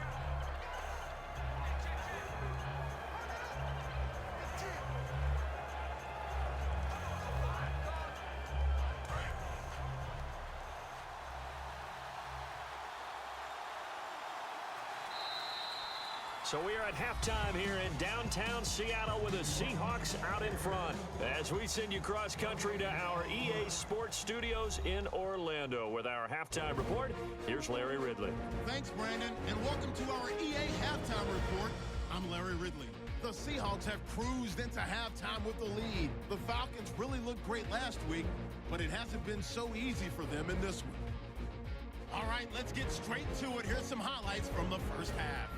So we are at halftime here in downtown Seattle with the Seahawks out in front. As we send you cross-country to our EA Sports Studios in Orlando with our halftime report, here's Larry Ridley. Thanks, Brandon, and welcome to our EA Halftime Report. I'm Larry Ridley. The Seahawks have cruised into halftime with the lead. The Falcons really looked great last week, but it hasn't been so easy for them in this one. All right, let's get straight to it. Here's some highlights from the first half.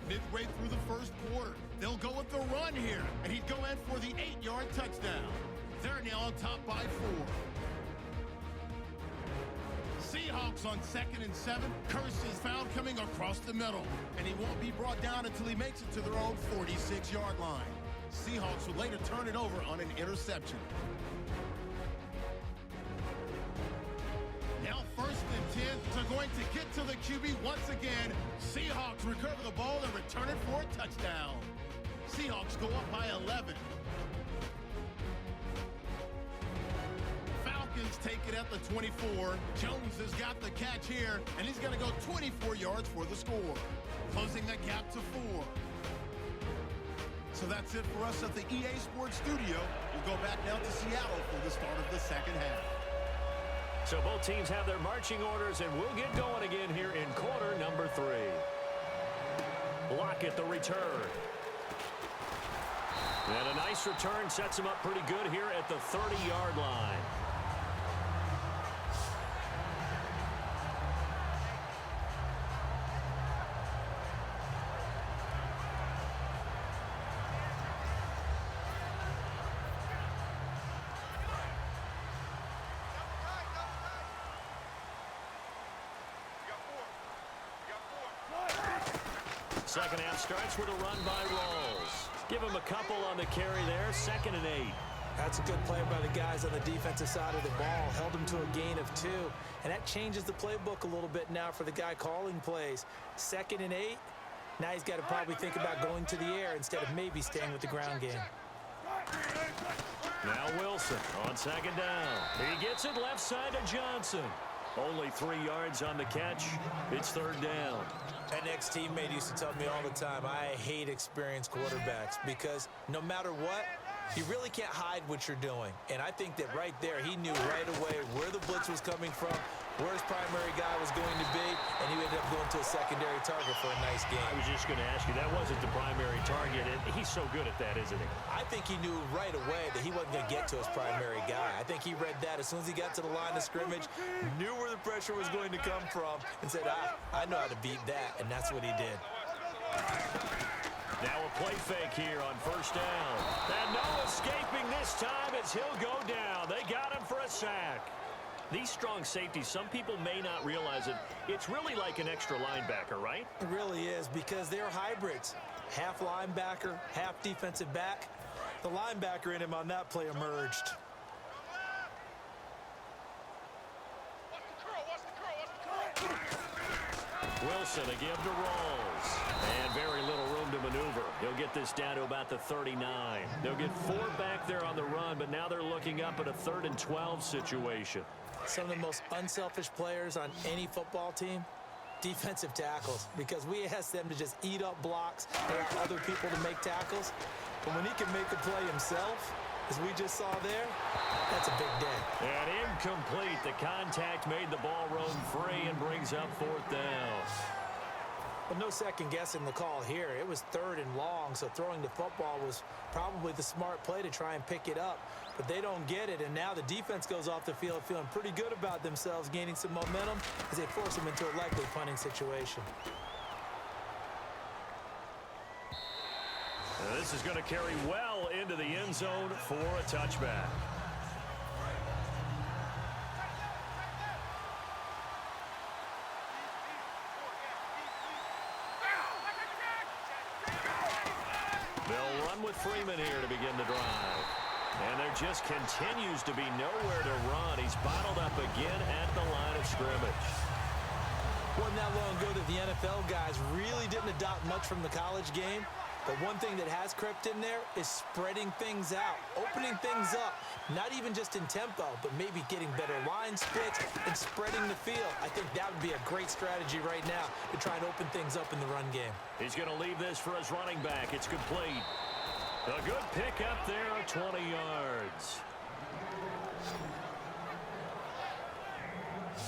Midway through the first quarter, they'll go with the run here, and he'd go in for the 8-yard touchdown. They're now on top by 4. Seahawks on 2nd and 7. Curse is found coming across the middle, and he won't be brought down until he makes it to their own 46-yard line. Seahawks would later turn it over on an interception. Now 1st and 10, so going to get to the QB once again. Seahawks recover the ball and return it for a touchdown. Seahawks go up by 11. Falcons take it at the 24. Jones has got the catch here, and he's going to go 24 yards for the score, closing the gap to 4. So that's it for us at the EA Sports Studio. We'll go back now to Seattle for the start of the second half. So both teams have their marching orders, and we'll get going again here in quarter number 3. Lockett the return. And a nice return sets him up pretty good here at the 30-yard line. Second half starts with a run by Rawls. Give him a couple on the carry there, 2nd and 8. That's a good play by the guys on the defensive side of the ball. Held him to a gain of 2. And that changes the playbook a little bit now for the guy calling plays. 2nd and 8. Now he's got to probably think about going to the air instead of maybe staying with the ground game. Now Wilson on 2nd down. He gets it left side to Johnson. Only 3 yards on the catch. It's 3rd down. An ex-teammate used to tell me all the time, I hate experienced quarterbacks because no matter what, you really can't hide what you're doing. And I think that right there, he knew right away where the blitz was coming from, where his primary guy was going to be, and he ended up going to a secondary target for a nice game. I was just going to ask you, that wasn't the primary target, and he's so good at that, isn't he? I think he knew right away that he wasn't going to get to his primary guy. I think he read that as soon as he got to the line of scrimmage, knew where the pressure was going to come from, and said, I know how to beat that, and that's what he did. Now a play fake here on 1st down. And no escaping this time as he'll go down. They got him for a sack. These strong safeties, some people may not realize it. It's really like an extra linebacker, right? It really is because they're hybrids. Half linebacker, half defensive back. The linebacker in him on that play emerged. Wilson again to Rawls. And very little room to maneuver. He'll get this down to about the 39. They'll get 4 back there on the run, but now they're looking up at a 3rd and 12 situation. Some of the most unselfish players on any football team, defensive tackles, because we ask them to just eat up blocks and allow other people to make tackles. But when he can make a play himself, as we just saw there, that's a big day. And incomplete. The contact made the ball roam free and brings up 4th down. But no second guessing the call here. It was 3rd and long, so throwing the football was probably the smart play to try and pick it up. But they don't get it, and now the defense goes off the field feeling pretty good about themselves, gaining some momentum as they force them into a likely punting situation. Now this is going to carry well into the end zone for a touchback. They'll run with Freeman here to begin the drive. And there just continues to be nowhere to run. He's bottled up again at the line of scrimmage. Wasn't that long ago that the NFL guys really didn't adopt much from the college game. But one thing that has crept in there is spreading things out, opening things up, not even just in tempo, but maybe getting better line splits and spreading the field. I think that would be a great strategy right now to try and open things up in the run game. He's going to leave this for his running back. It's complete. A good pick up there at 20 yards.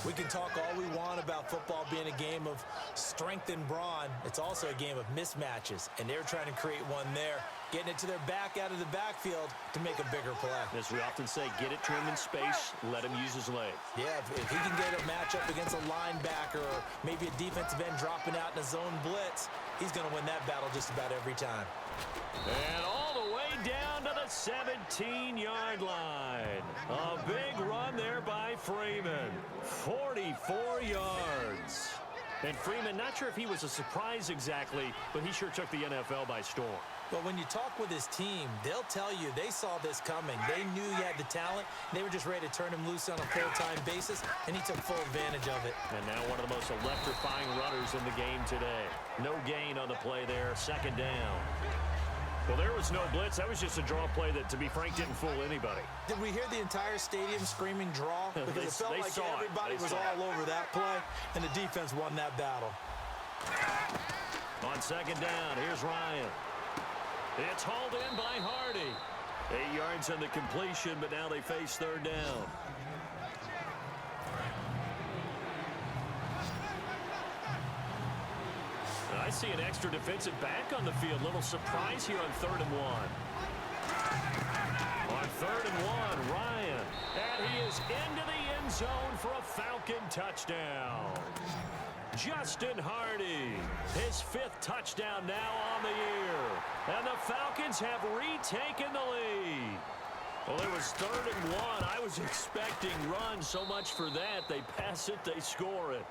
We can talk all we want about football being a game of strength and brawn. It's also a game of mismatches, and they're trying to create one there, getting it to their back out of the backfield to make a bigger play. As we often say, get it to him in space, let him use his legs. Yeah, if he can get a matchup against a linebacker or maybe a defensive end dropping out in a zone blitz, he's going to win that battle just about every time. And all the way down to the 17-yard line. A big run there by Freeman. 44 yards. And Freeman, not sure if he was a surprise exactly, but he sure took the NFL by storm. But when you talk with his team, they'll tell you they saw this coming. They knew he had the talent. They were just ready to turn him loose on a full-time basis, and he took full advantage of it. And now one of the most electrifying runners in the game today. No gain on the play there, second down. Well, there was no blitz. That was just a draw play that, to be frank, didn't fool anybody. Did we hear the entire stadium screaming draw? Because it felt like everybody was all over that play, and the defense won that battle. On second down, here's Ryan. It's hauled in by Hardy. 8 yards on the completion, but now they face third down. I see an extra defensive back on the field. Little surprise here on 3rd and 1. On 3rd and 1, Ryan. And he is into the end zone for a Falcon touchdown. Justin Hardy, his 5th touchdown now on the year. And the Falcons have retaken the lead. Well, it was 3rd and 1. I was expecting run. So much for that. They pass it, they score it.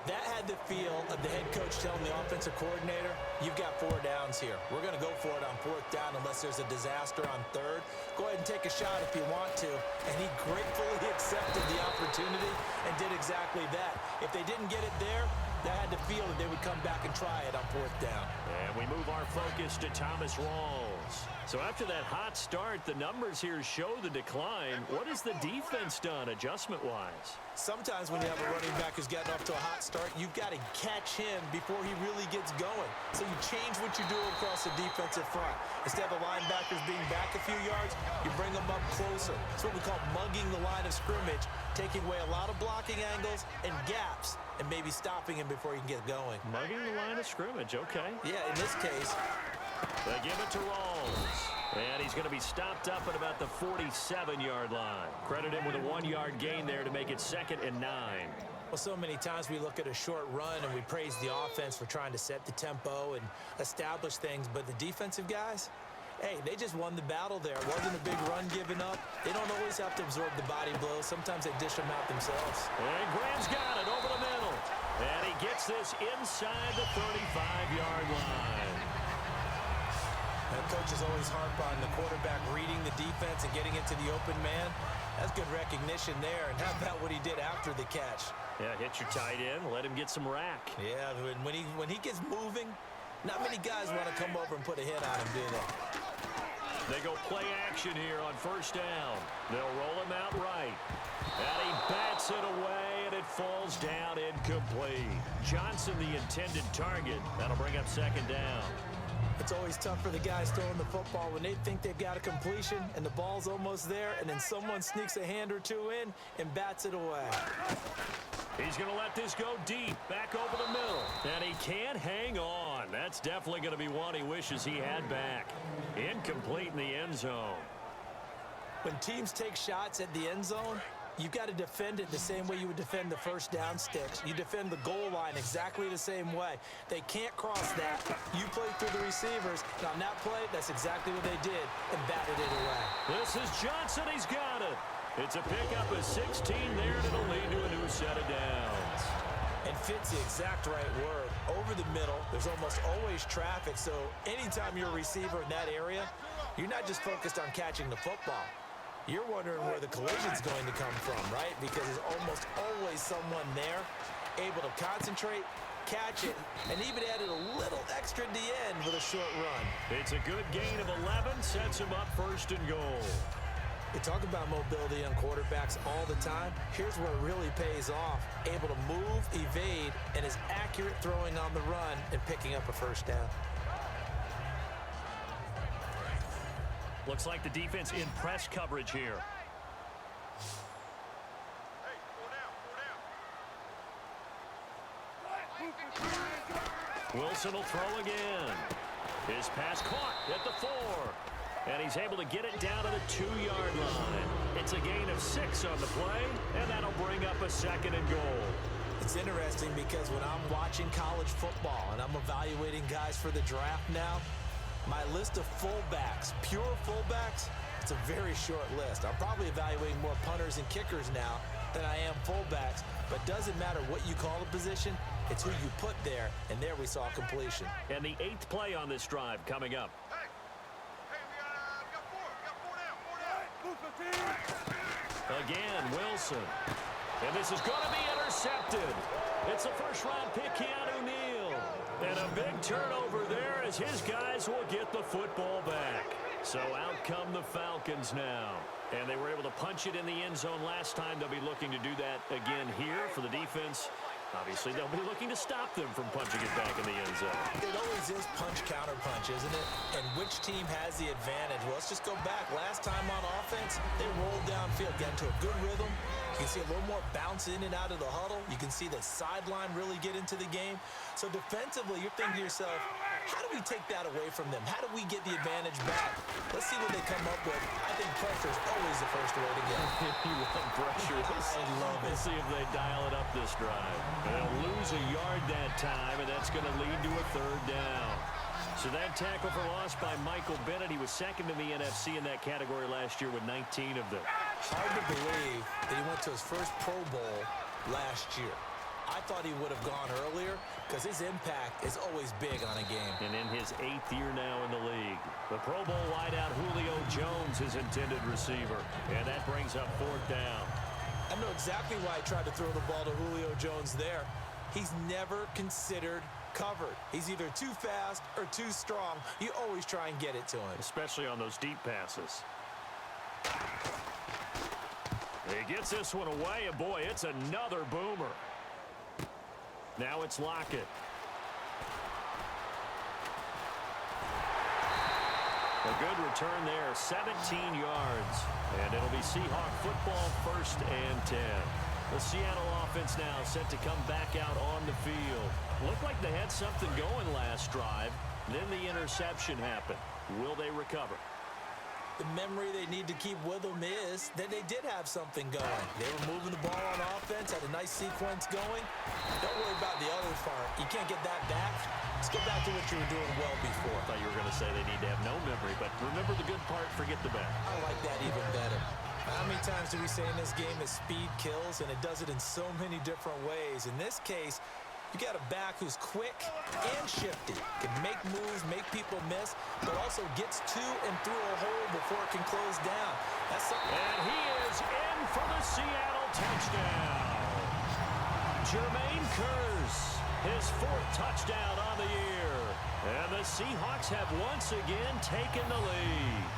That had the feel of the head coach telling the offensive coordinator, you've got 4 downs here. We're going to go for it on 4th down unless there's a disaster on 3rd. Go ahead and take a shot if you want to. And he gratefully accepted the opportunity and did exactly that. If they didn't get it there, that had the feel that they would come back and try it on 4th down. And we move our focus to Thomas Rawls. So after that hot start, the numbers here show the decline. What has the defense done adjustment-wise? Sometimes when you have a running back who's getting off to a hot start, you've got to catch him before he really gets going. So you change what you do across the defensive front. Instead of the linebackers being back a few yards, you bring them up closer. It's what we call mugging the line of scrimmage, taking away a lot of blocking angles and gaps, and maybe stopping him before he can get going. Mugging the line of scrimmage, okay. Yeah, in this case. They give it to Rawls. And he's going to be stopped up at about the 47-yard line. Credit him with a 1-yard gain there to make it 2nd and 9. Well, so many times we look at a short run and we praise the offense for trying to set the tempo and establish things, but the defensive guys, hey, they just won the battle there. It wasn't a big run given up. They don't always have to absorb the body blows. Sometimes they dish them out themselves. And Graham's got it over the middle. And he gets this inside the 35-yard line. And coaches always harp on the quarterback reading the defense and getting into the open man. That's good recognition there. And how about what he did after the catch? Yeah, hit your tight end, let him get some rack. Yeah, when he gets moving, not many guys want to come over and put a hit on him, do they? They go play action here on 1st down. They'll roll him out right. And he bats it away, and it falls down incomplete. Johnson, the intended target. That'll bring up 2nd down. It's always tough for the guys throwing the football when they think they've got a completion and the ball's almost there, and then someone sneaks a hand or two in and bats it away. He's going to let this go deep, back over the middle. And he can't hang on. That's definitely going to be one he wishes he had back. Incomplete in the end zone. When teams take shots at the end zone, you've got to defend it the same way you would defend the 1st down sticks. You defend the goal line exactly the same way. They can't cross that. You play through the receivers. And on that play, that's exactly what they did and batted it away. This is Johnson. He's got it. It's a pickup of 16 there, and it'll lead to a new set of downs. And fits the exact right word. Over the middle, there's almost always traffic, so anytime you're a receiver in that area, you're not just focused on catching the football. You're wondering where the collision's going to come from, right? Because there's almost always someone there able to concentrate catch it, and even added a little extra at the end with a short run. It's a good gain of 11, sets him up first and goal. We talk about mobility on quarterbacks all the time. Here's where it really pays off. Able to move, evade, and is accurate throwing on the run and picking up a first down. Looks like the defense in press coverage here. Wilson will throw again. His pass caught at the 4. And he's able to get it down to the 2-yard line. It's a gain of 6 on the play, and that'll bring up a second and goal. It's interesting because when I'm watching college football and I'm evaluating guys for the draft now, my list of fullbacks, pure fullbacks, it's a very short list. I'm probably evaluating more punters and kickers now than I am fullbacks, but doesn't matter what you call the position, it's who you put there, and there we saw completion. And the 8th play on this drive coming up. Again, Wilson. And this is going to be intercepted. It's a first-round pick, Keanu Neal. And a big turnover there as his guys will get the football back. So out come the Falcons now. And they were able to punch it in the end zone last time. They'll be looking to do that again here for the defense. Obviously, they'll be looking to stop them from punching it back in the end zone. It always is punch-counter-punch, isn't it? And which team has the advantage? Well, let's just go back. Last time on offense, they rolled downfield, got into a good rhythm. You can see a little more bounce in and out of the huddle. You can see the sideline really get into the game. So defensively, you're thinking to yourself, how do we take that away from them? How do we get the advantage back? Let's see what they come up with. I think pressure is always the first way to get it. You love pressure. I love it. Let's see if they dial it up this drive. They'll lose a yard that time, and that's going to lead to a 3rd down. So that tackle for loss by Michael Bennett. He was second in the NFC in that category last year with 19 of them. Hard to believe that he went to his first Pro Bowl last year. I thought he would have gone earlier because his impact is always big on a game. And in his 8th year now in the league, the Pro Bowl wideout Julio Jones, his intended receiver. And that brings up 4th down. I know exactly why I tried to throw the ball to Julio Jones there. He's never considered covered. He's either too fast or too strong. You always try and get it to him. Especially on those deep passes. He gets this one away, and boy, it's another boomer. Now it's Lockett. A good return there, 17 yards. And it'll be Seahawk football, 1st and 10. The Seattle offense now set to come back out on the field. Looked like they had something going last drive. Then the interception happened. Will they recover? The memory they need to keep with them is that they did have something going. They were moving the ball on offense, had a nice sequence going. Don't worry about the other part. You can't get that back. Let's go back to what you were doing well before. I thought you were going to say they need to have no memory, but remember the good part, forget the bad. I like that even better. How many times do we say in this game that speed kills, and it does it in so many different ways? In this case, you got a back who's quick and shifty, can make moves, make people miss, but also gets to and through a hole before it can close down. That's something. And he is in for the Seattle touchdown. Jermaine Kearse, his 4th touchdown on the year. And the Seahawks have once again taken the lead.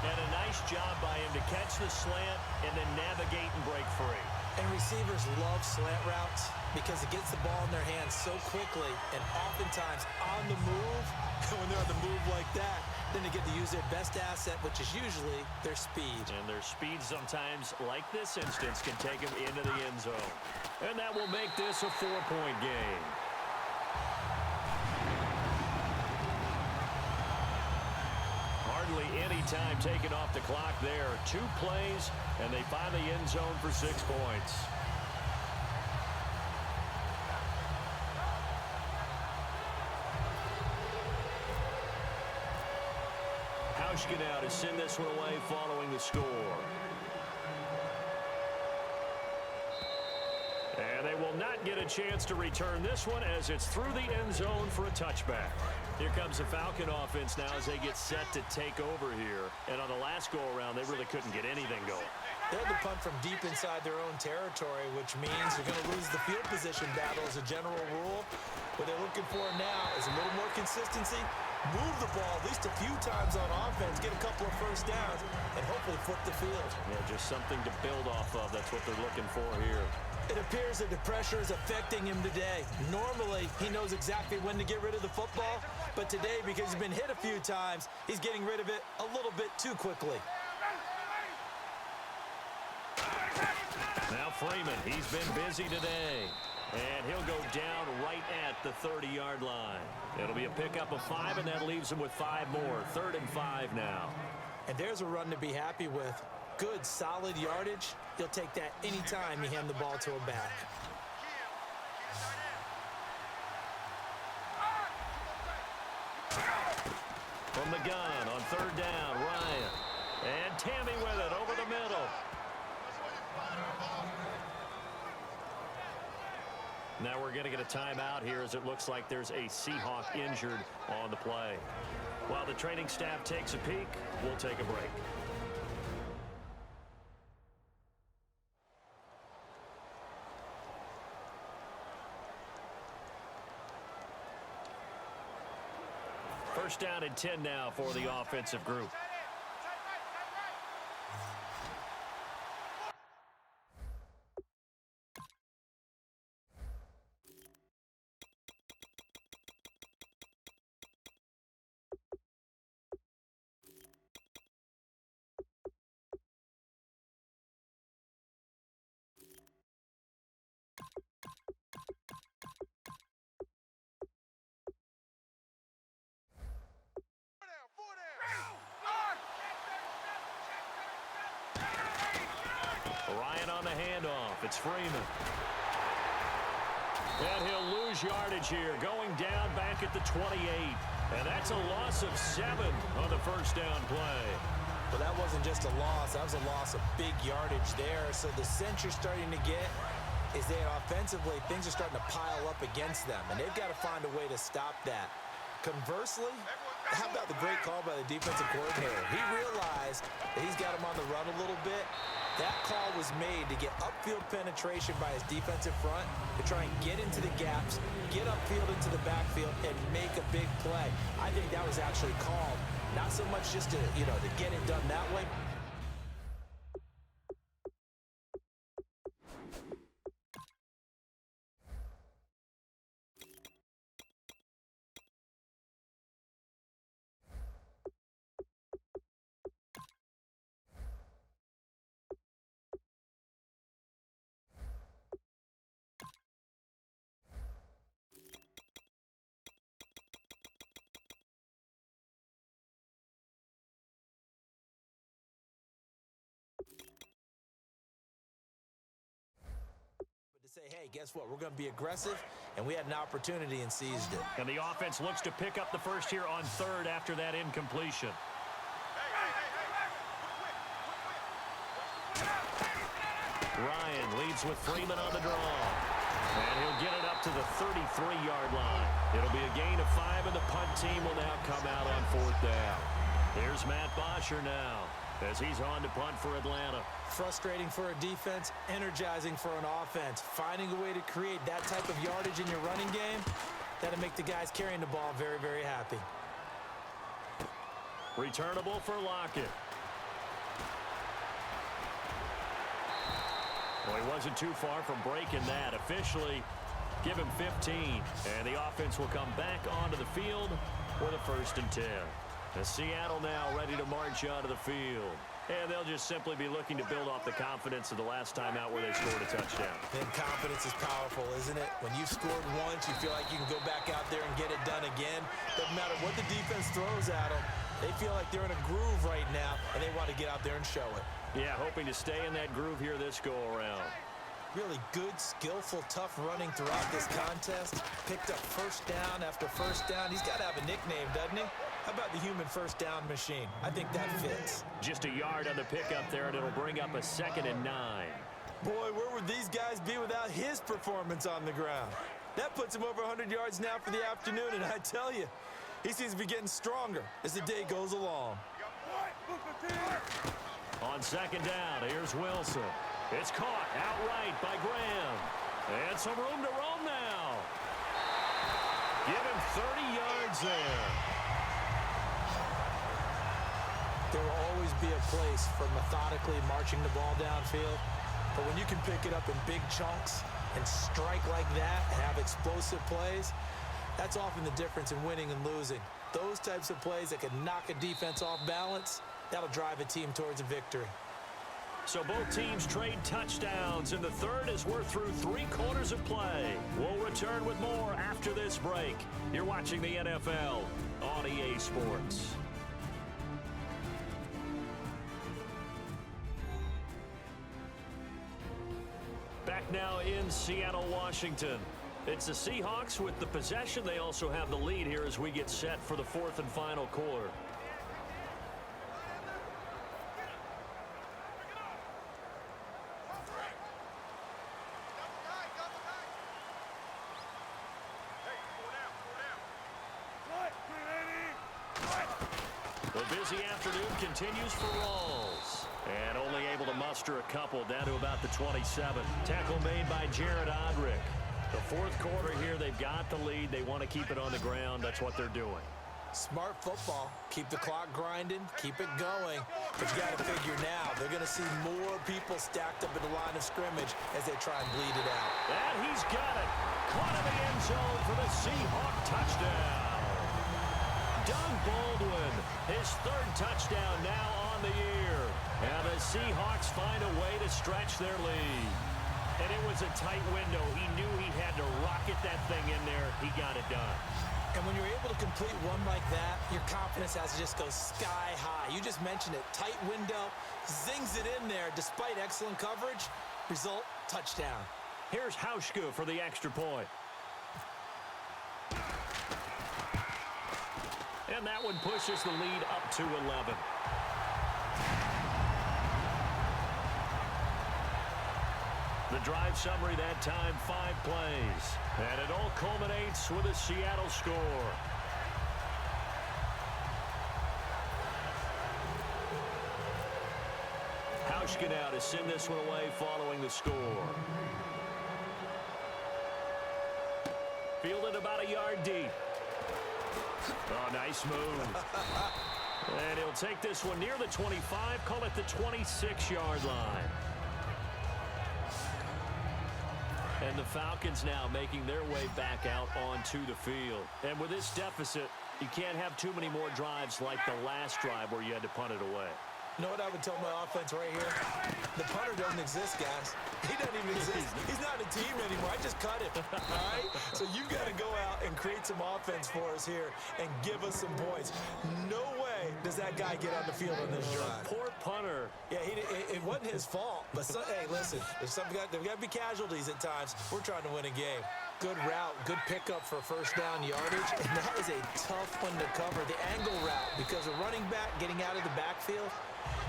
And a nice job by him to catch the slant and then navigate and break free. And receivers love slant routes because it gets the ball in their hands so quickly and oftentimes on the move. And when they're on the move like that, then they get to use their best asset, which is usually their speed. And their speed sometimes, like this instance, can take them into the end zone. And that will make this a 4-point game. Hardly any time taken off the clock there. 2 plays, and they find the end zone for 6 points. Hauschka now to send this one away following the score. And they will not not get a chance to return this one as it's through the end zone for a touchback. Here comes the Falcon offense now as they get set to take over here. And on the last go-around, they really couldn't get anything going. They had to punt from deep inside their own territory, which means they're going to lose the field position battle as a general rule. What they're looking for now is a little more consistency, move the ball at least a few times on offense, get a couple of first downs, and hopefully flip the field. Yeah, just something to build off of. That's what they're looking for here. It appears that the pressure is affecting him today. Normally, he knows exactly when to get rid of the football, but today, because he's been hit a few times, he's getting rid of it a little bit too quickly. Now Freeman, he's been busy today. And he'll go down right at the 30-yard line. It'll be a pickup of 5, and that leaves him with 5 more. 3rd and 5 now. And there's a run to be happy with. Good, solid yardage. He'll take that anytime you hand the ball to a back. From the gun on 3rd down, Ryan. And Tammy with it over the middle. Now we're going to get a timeout here as it looks like there's a Seahawk injured on the play. While the training staff takes a peek, we'll take a break. First down and 10 now for the offensive group. Ryan on the handoff. It's Freeman. And he'll lose yardage here, going down back at the 28. And that's a loss of 7 on the first down play. But that wasn't just a loss. That was a loss of big yardage there. So the sense you're starting to get is that offensively, things are starting to pile up against them. And they've got to find a way to stop that. Conversely, how about the great call by the defensive coordinator? He realized that he's got him on the run a little bit. That call was made to get upfield penetration by his defensive front to try and get into the gaps, get upfield into the backfield, and make a big play. I think that was actually called, not so much just to, to get it done that way. Say, hey, guess what? We're going to be aggressive, and we had an opportunity and seized it. And the offense looks to pick up the first here on 3rd after that incompletion. Ryan leads with Freeman on the draw. And he'll get it up to the 33-yard line. It'll be a gain of 5, and the punt team will now come out on 4th down. Here's Matt Bosher now as he's on to punt for Atlanta. Frustrating for a defense, energizing for an offense. Finding a way to create that type of yardage in your running game, that'll make the guys carrying the ball very, very happy. Returnable for Lockett. Well, he wasn't too far from breaking that. Officially, give him 15. And the offense will come back onto the field with a 1st and 10. As Seattle now ready to march onto the field. And they'll just simply be looking to build off the confidence of the last time out where they scored a touchdown. And confidence is powerful, isn't it? When you've scored once, you feel like you can go back out there and get it done again. Doesn't matter what the defense throws at them. They feel like they're in a groove right now, and they want to get out there and show it. Yeah, hoping to stay in that groove here this go-around. Really good, skillful, tough running throughout this contest. Picked up first down after first down. He's got to have a nickname, doesn't he? How about the human first down machine? I think that fits. Just a yard on the pickup there, and it'll bring up a 2nd and 9. Boy, where would these guys be without his performance on the ground? That puts him over 100 yards now for the afternoon, and I tell you, he seems to be getting stronger as the day goes along. On second down, here's Wilson. It's caught outright by Graham. And some room to roam now. Give him 30 yards there. There will always be a place for methodically marching the ball downfield. But when you can pick it up in big chunks and strike like that and have explosive plays, that's often the difference in winning and losing. Those types of plays that can knock a defense off balance, that'll drive a team towards a victory. So both teams trade touchdowns in the third as we're through 3 quarters of play. We'll return with more after this break. You're watching the NFL on EA Sports. Back now in Seattle, Washington. It's the Seahawks with the possession. They also have the lead here as we get set for the 4th and final quarter. The busy afternoon continues for Rawls. And only able to muster a couple down to about the 27. Tackle made by Jared Odrick. The 4th quarter here, they've got the lead. They want to keep it on the ground. That's what they're doing. Smart football. Keep the clock grinding. Keep it going. But you got to figure now, they're going to see more people stacked up in the line of scrimmage as they try and bleed it out. And he's got it. Caught in the end zone for the Seahawk touchdown. Doug Baldwin, his 3rd touchdown now on the year. And the Seahawks find a way to stretch their lead. And it was a tight window. He knew he had to rocket that thing in there. He got it done. And when you're able to complete one like that, your confidence has to just go sky high. You just mentioned it. Tight window, zings it in there despite excellent coverage. Result, touchdown. Here's Hauschka for the extra point. And that one pushes the lead up to 11. The drive summary that time, 5 plays. And it all culminates with a Seattle score. Hauschka now to send this one away following the score. Fielded about a yard deep. Oh, nice move. And he'll take this one near the 25, call it the 26-yard line. And the Falcons now making their way back out onto the field. And with this deficit, you can't have too many more drives like the last drive where you had to punt it away. You know what I would tell my offense right here? The punter doesn't exist, guys. He doesn't even exist. He's not a team anymore. I just cut him, all right? So you've got to go out and create some offense for us here and give us some points. No way does that guy get on the field on this drive. Poor punter. Yeah, it wasn't his fault. But, hey, listen, there's got to be casualties at times. We're trying to win a game. Good route, good pickup for first down yardage, and that is a tough one to cover. The angle route, because a running back getting out of the backfield,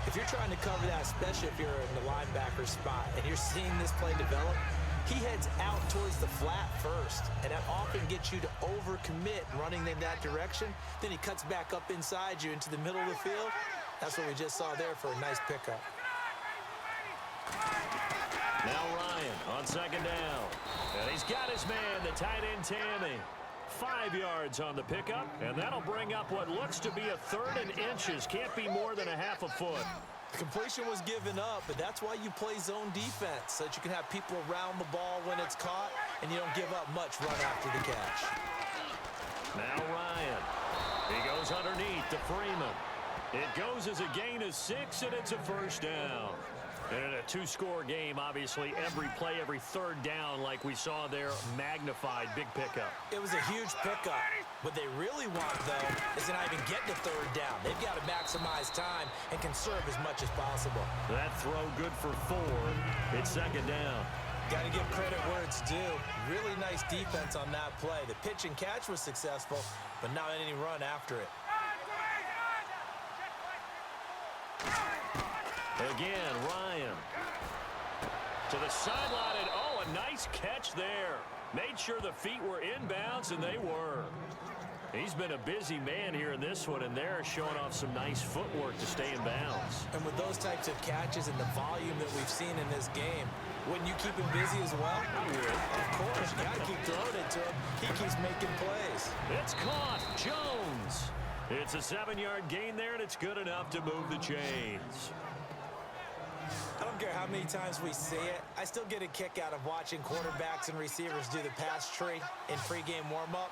if you're trying to cover that, especially if you're in the linebacker spot and you're seeing this play develop, he heads out towards the flat first, and that often gets you to overcommit running in that direction. Then he cuts back up inside you into the middle of the field. That's what we just saw there for a nice pickup. Now Ryan on second down. And he's got his man, the tight end Tammy. 5 yards on the pickup, and that'll bring up what looks to be a 3rd and inches. Can't be more than a half a foot. The completion was given up, but that's why you play zone defense, so that you can have people around the ball when it's caught, and you don't give up much run after the catch. Now Ryan. He goes underneath to Freeman. It goes as a gain of 6, and it's a first down. And in a 2-score game, obviously, every play, every 3rd down, like we saw there, magnified, big pickup. It was a huge pickup. What they really want, though, is to not even get to 3rd down. They've got to maximize time and conserve as much as possible. That throw good for 4. It's second down. Got to give credit where it's due. Really nice defense on that play. The pitch and catch was successful, but not any run after it. Again, Ryan to the sideline, and oh, a nice catch there. Made sure the feet were inbounds, and they were. He's been a busy man here in this one, and they're showing off some nice footwork to stay in bounds. And with those types of catches and the volume that we've seen in this game, wouldn't you keep him busy as well? I would. Of course. You got to keep throwing it to him. He keeps making plays. It's caught. Jones. It's a 7-yard gain there, and it's good enough to move the chains. I don't care how many times we see it. I still get a kick out of watching quarterbacks and receivers do the pass tree in pregame warm-up.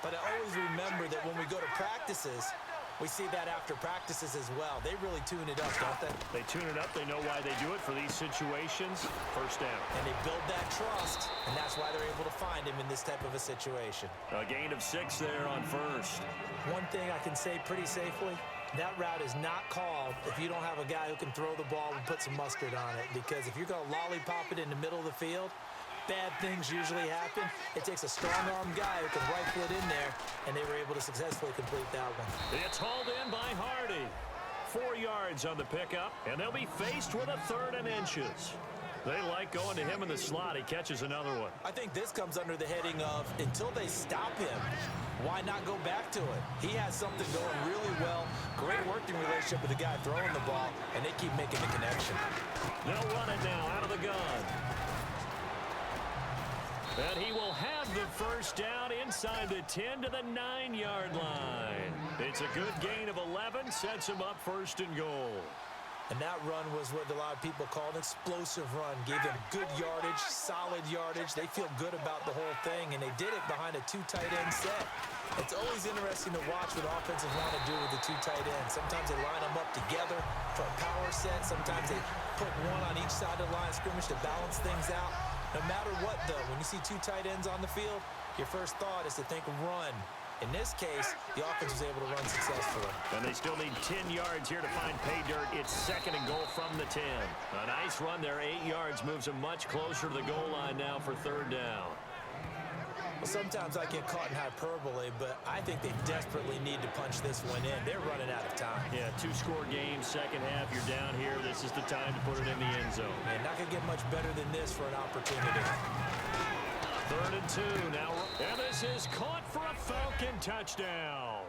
But I always remember that when we go to practices, we see that after practices as well. They really tune it up, don't they? They tune it up. They know why they do it for these situations. First down. And they build that trust, and that's why they're able to find him in this type of a situation. A gain of 6 there on first. One thing I can say pretty safely, that route is not called if you don't have a guy who can throw the ball and put some mustard on it. Because if you're going to lollipop it in the middle of the field, bad things usually happen. It takes a strong-arm guy who can rifle it in there, and they were able to successfully complete that one. It's hauled in by Hardy. 4 yards on the pickup, and they'll be faced with a 3rd and inches. They like going to him in the slot. He catches another one. I think this comes under the heading of until they stop him, why not go back to it? He has something going really well. Great working relationship with the guy throwing the ball, and they keep making the connection. They'll run it now out of the gun. And he will have the first down inside the 10 to the 9-yard line. It's a good gain of 11, sets him up 1st and goal. And that run was what a lot of people call an explosive run. Gave them good yardage, solid yardage. They feel good about the whole thing, and they did it behind a 2 tight end set. It's always interesting to watch what offenses want to do with the 2 tight ends. Sometimes they line them up together for a power set. Sometimes they put one on each side of the line of scrimmage to balance things out. No matter what, though, when you see 2 tight ends on the field, your first thought is to think run. In this case, the offense was able to run successfully. And they still need 10 yards here to find pay dirt. It's 2nd and goal from the 10. A nice run there, 8 yards, moves them much closer to the goal line now for 3rd down. Well, sometimes I get caught in hyperbole, but I think they desperately need to punch this one in. They're running out of time. Yeah, 2-score game, second half, you're down here. This is the time to put it in the end zone. Man, not going to get much better than this for an opportunity. 3rd and 2 now. And this is caught for a Falcon touchdown.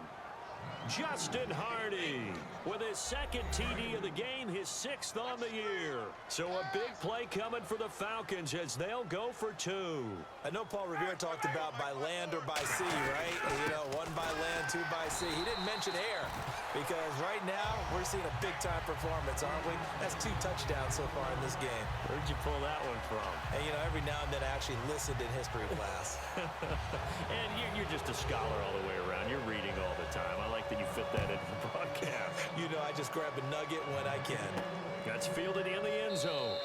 Justin Hardy with his 2nd TD of the game, his 6th on the year. So a big play coming for the Falcons as they'll go for 2. I know Paul Revere talked about by land or by sea, right? You know, 1 by land, 2 by sea. He didn't mention air because right now we're seeing a big-time performance, aren't we? That's 2 touchdowns so far in this game. Where'd you pull that one from? And, you know, every now and then I actually listened in history class. And you're just a scholar all the way around. You're reading all the time. I like that you fit that into the broadcast. You know, I just grab a nugget when I can. That's fielded in the end zone.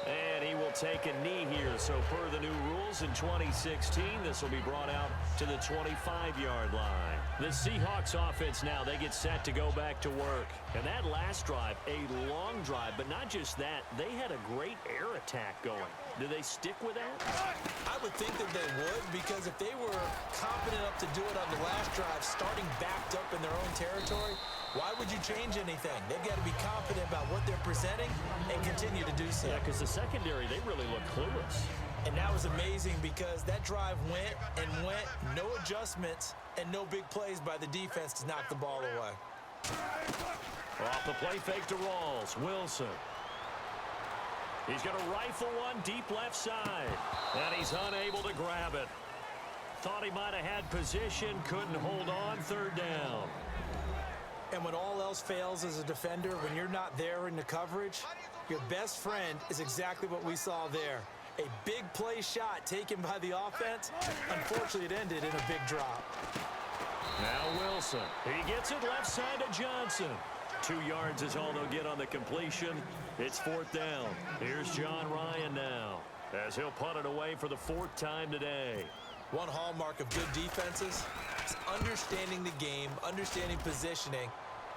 And he will take a knee here. So per the new rules in 2016, this will be brought out to the 25-yard line. The Seahawks offense now, they get set to go back to work. And that last drive, a long drive, but not just that, they had a great air attack going. Do they stick with that? I would think that they would, because if they were confident enough to do it on the last drive, starting backed up in their own territory, why would you change anything? They've got to be confident about what they're presenting and continue to do so. Yeah, because the secondary, they really look clueless. And that was amazing because that drive went and went, no adjustments, and no big plays by the defense to knock the ball away. Off the play fake to Rawls. Wilson. He's going to rifle one deep left side. And he's unable to grab it. Thought he might have had position, couldn't hold on, 3rd down. And when all else fails as a defender, when you're not there in the coverage, your best friend is exactly what we saw there. A big play shot taken by the offense. Unfortunately, it ended in a big drop. Now Wilson. He gets it left side to Johnson. 2 yards is all they'll get on the completion. It's 4th down. Here's John Ryan now as he'll punt it away for the 4th time today. One hallmark of good defenses is understanding the game, understanding positioning,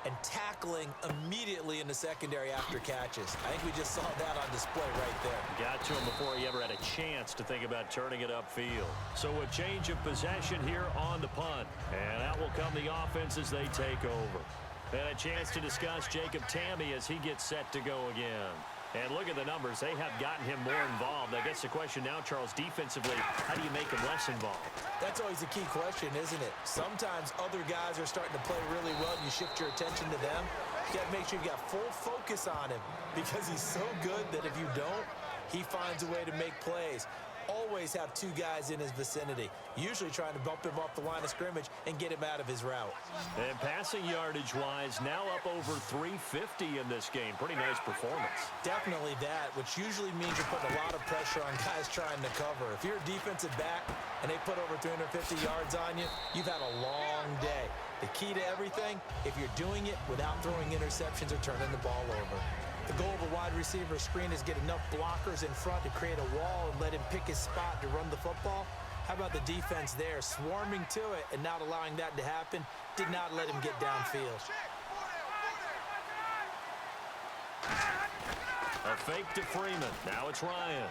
and tackling immediately in the secondary after catches. I think we just saw that on display right there. Got to him before he ever had a chance to think about turning it upfield. So a change of possession here on the punt. And out will come the offense as they take over. And a chance to discuss Jacob Tamme as he gets set to go again. And look at the numbers. They have gotten him more involved. I guess the question now, Charles, defensively, how do you make him less involved? That's always a key question, isn't it? Sometimes other guys are starting to play really well, and you shift your attention to them. You got to make sure you got full focus on him because he's so good that if you don't, he finds a way to make plays. Always have two guys in his vicinity, usually trying to bump him off the line of scrimmage and get him out of his route. And passing yardage-wise, now up over 350 in this game. Pretty nice performance. Definitely that, which usually means you're putting a lot of pressure on guys trying to cover. If you're a defensive back and they put over 350 yards on you, you've had a long day. The key to everything, if you're doing it without throwing interceptions or turning the ball over. The goal of a wide receiver screen is get enough blockers in front to create a wall and let him pick his spot to run the football. How about the defense there, swarming to it and not allowing that to happen? Did not let him get downfield. A fake to Freeman. Now it's Ryan.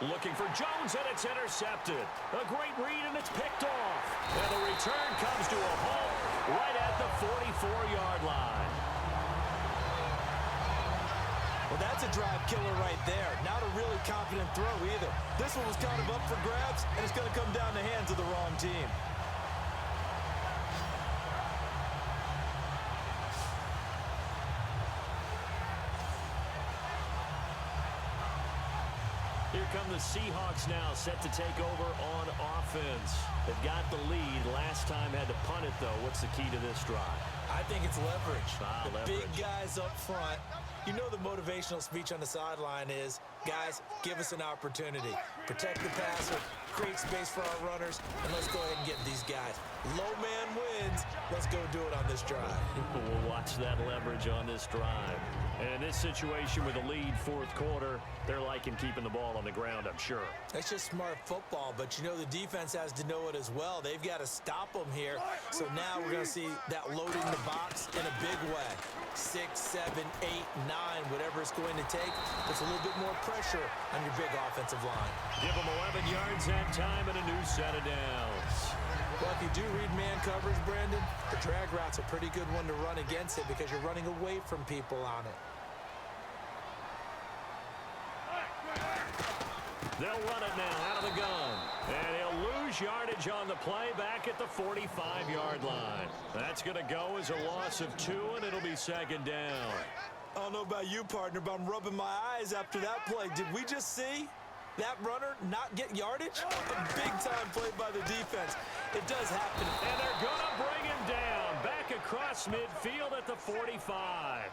Looking for Jones, and it's intercepted. A great read, and it's picked off. And the return comes to a halt right at the 44-yard line. Well, that's a drive killer right there. Not a really confident throw either. This one was kind of up for grabs, and it's going to come down the hands of the wrong team. Here come the Seahawks now, set to take over on offense. They've got the lead. Last time had to punt it, though. What's the key to this drive? I think it's leverage. The leverage. Big guys up front. You know the motivational speech on the sideline is, guys, give us an opportunity. Protect the passer, create space for our runners, and let's go ahead and get these guys. Low man wins. Let's go do it on this drive. We'll watch that leverage on this drive. And in this situation with a lead fourth quarter, they're liking keeping the ball on the ground, I'm sure. That's just smart football, but you know the defense has to know it as well. They've got to stop them here. So now we're going to see that loading the box in a big way. 6, 7, 8, 9, whatever it's going to take. Puts a little bit more pressure on your big offensive line. Give them 11 yards that time and a new set of downs. Well, if you do read man coverage, Brandon, the drag route's a pretty good one to run against it because you're running away from people on it. They'll run it now out of the gun. And he'll lose yardage on the play back at the 45-yard line. That's going to go as a loss of 2, and it'll be second down. I don't know about you, partner, but I'm rubbing my eyes after that play. Did we just see that runner not get yardage? A big-time play by the defense. It does happen. And they're going to bring him down back across midfield at the 45.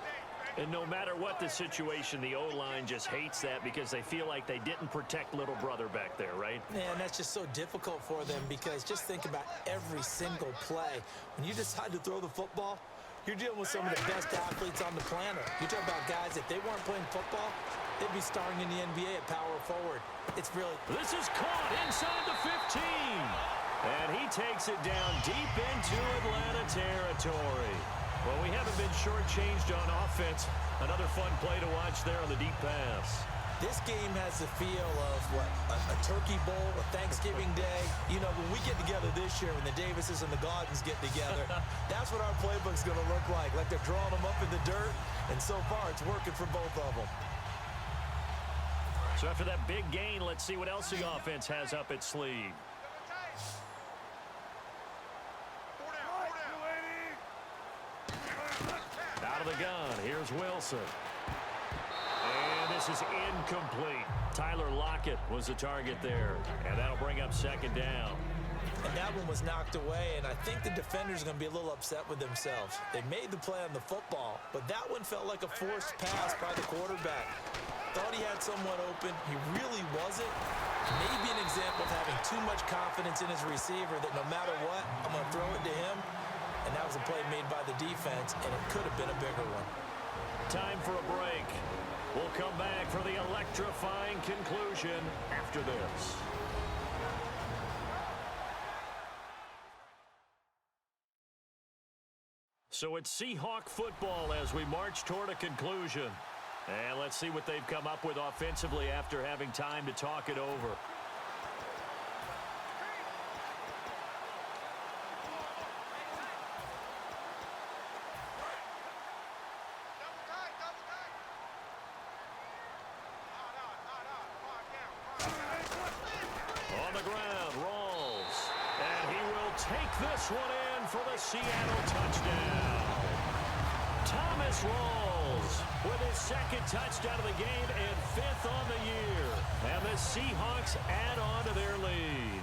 And no matter what the situation, the O-line just hates that because they feel like they didn't protect little brother back there, right? Man, that's just so difficult for them because just think about every single play. When you decide to throw the football, you're dealing with some of the best athletes on the planet. You're talking about guys, if they weren't playing football, they'd be starring in the NBA at power forward. It's really... This is caught inside the 15. And he takes it down deep into Atlanta territory. Well, we haven't been shortchanged on offense. Another fun play to watch there on the deep pass. This game has the feel of, what, a Turkey Bowl, a Thanksgiving Day. You know, when we get together this year, when the Davises and the Gaudens get together, that's what our playbook's going to look like they're drawing them up in the dirt, and so far it's working for both of them. So after that big gain, let's see what else the offense has up its sleeve. Out of the gun, here's Wilson. And this is incomplete. Tyler Lockett was the target there. And that'll bring up second down. And that one was knocked away, and I think the defender's going to be a little upset with themselves. They made the play on the football, but that one felt like a forced pass by the quarterback. Thought he had someone open. He really wasn't. Maybe an example of having too much confidence in his receiver that no matter what, I'm going to throw it to him. And that was a play made by the defense, and it could have been a bigger one. Time for a break. We'll come back for the electrifying conclusion after this. So it's Seahawk football as we march toward a conclusion. And let's see what they've come up with offensively after having time to talk it over. take this one in for the Seattle touchdown. Thomas rolls with his second touchdown of the game and 5th on the year. And the Seahawks add on to their lead.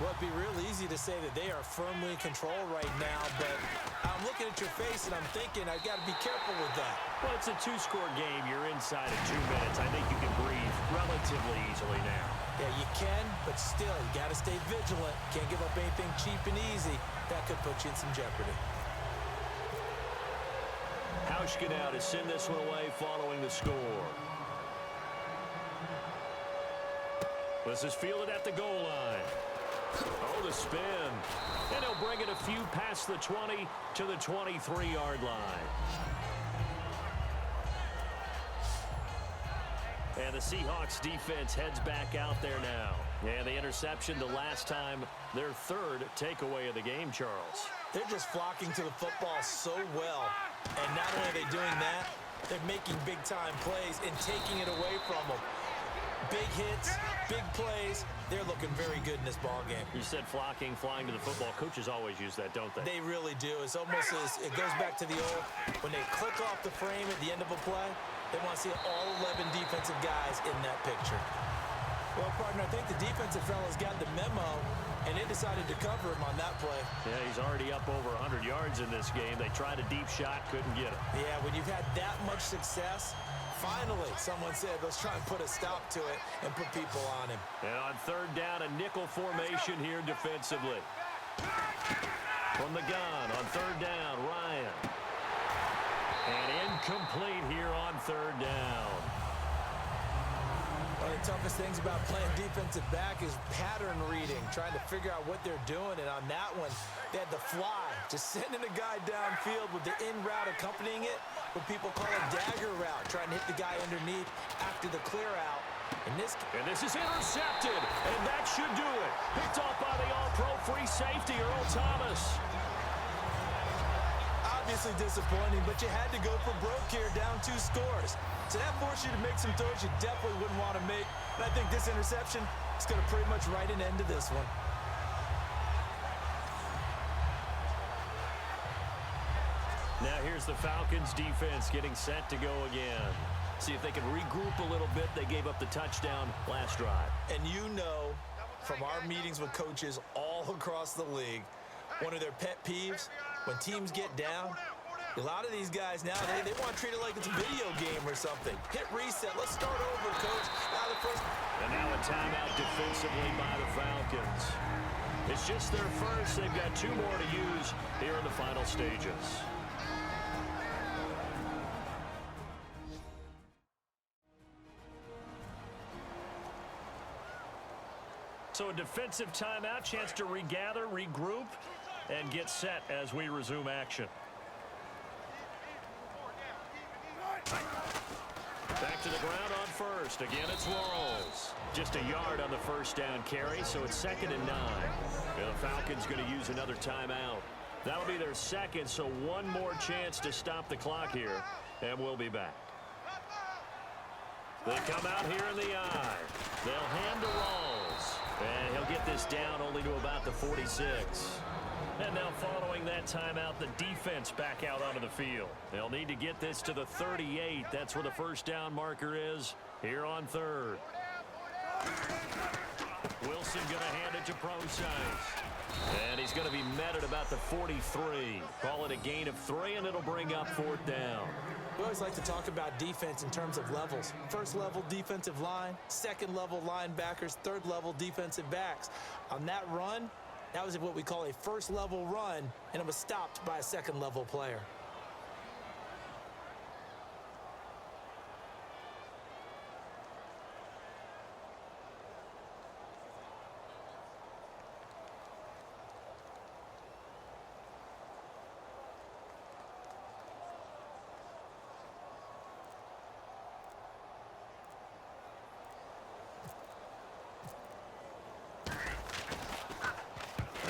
Well, it'd be real easy to say that they are firmly in control right now, but I'm looking at your face and I'm thinking I've got to be careful with that. Well, it's a 2-score game. You're inside of 2 minutes. I think you can breathe relatively easily now. Yeah, you can, but still, you got to stay vigilant. Can't give up anything cheap and easy. That could put you in some jeopardy. Hauschka now to send this one away following the score. This is fielded at the goal line. Oh, the spin. And he'll bring it a few past the 20 to the 23-yard line. And the Seahawks defense heads back out there now. And the interception the last time, their 3rd takeaway of the game, Charles. They're just flocking to the football so well. And not only are they doing that, they're making big-time plays and taking it away from them. Big hits, big plays. They're looking very good in this ball game. You said flocking, flying to the football. Coaches always use that, don't they? They really do. It's almost as it goes back to the old, when they click off the frame at the end of a play, they want to see all 11 defensive guys in that picture. Well, partner, I think the defensive fellas got the memo, and they decided to cover him on that play. Yeah, he's already up over 100 yards in this game. They tried a deep shot, couldn't get it. Yeah, when you've had that much success, finally, someone said, let's try and put a stop to it and put people on him. And on 3rd down, a nickel formation here defensively. From the gun on 3rd down, Ryan. And incomplete here on 3rd down. One of the toughest things about playing defensive back is pattern reading, trying to figure out what they're doing. And on that one, they had the fly, just sending a guy downfield with the in route accompanying it, what people call a dagger route, trying to hit the guy underneath after the clear out. And this is intercepted, and that should do it. Picked off by the all-pro free safety, Earl Thomas. Obviously disappointing, but you had to go for broke here, down 2 scores. So that forced you to make some throws you definitely wouldn't want to make. And I think this interception is going to pretty much write an end to this one. Now here's the Falcons defense getting set to go again. See if they can regroup a little bit. They gave up the touchdown last drive. And you know from our meetings with coaches all across the league, one of their pet peeves, when teams get down, a lot of these guys now, they want to treat it like it's a video game or something. Hit reset. Let's start over, coach. And now a timeout defensively by the Falcons. It's just their first. They've got 2 more to use here in the final stages. So a defensive timeout, chance to regather, regroup, and get set as we resume action. Back to the ground on first. Again, it's Rolls. Just a yard on the 1st down carry, so it's 2nd and 9. And the Falcons going to use another timeout. That'll be their 2nd, so 1 more chance to stop the clock here, and we'll be back. They come out here in the eye. They'll hand to Rolls. And he'll get this down only to about the 46. And now following that timeout, the defense back out onto the field. They'll need to get this to the 38. That's where the 1st down marker is here on 3rd. Wilson going to hand it to Procise. And he's going to be met at about the 43. Call it a gain of 3, and it'll bring up 4th down. We always like to talk about defense in terms of levels. 1st level defensive line, 2nd level linebackers, 3rd level defensive backs. On that run, that was what we call a 1st level run, and it was stopped by a 2nd level player.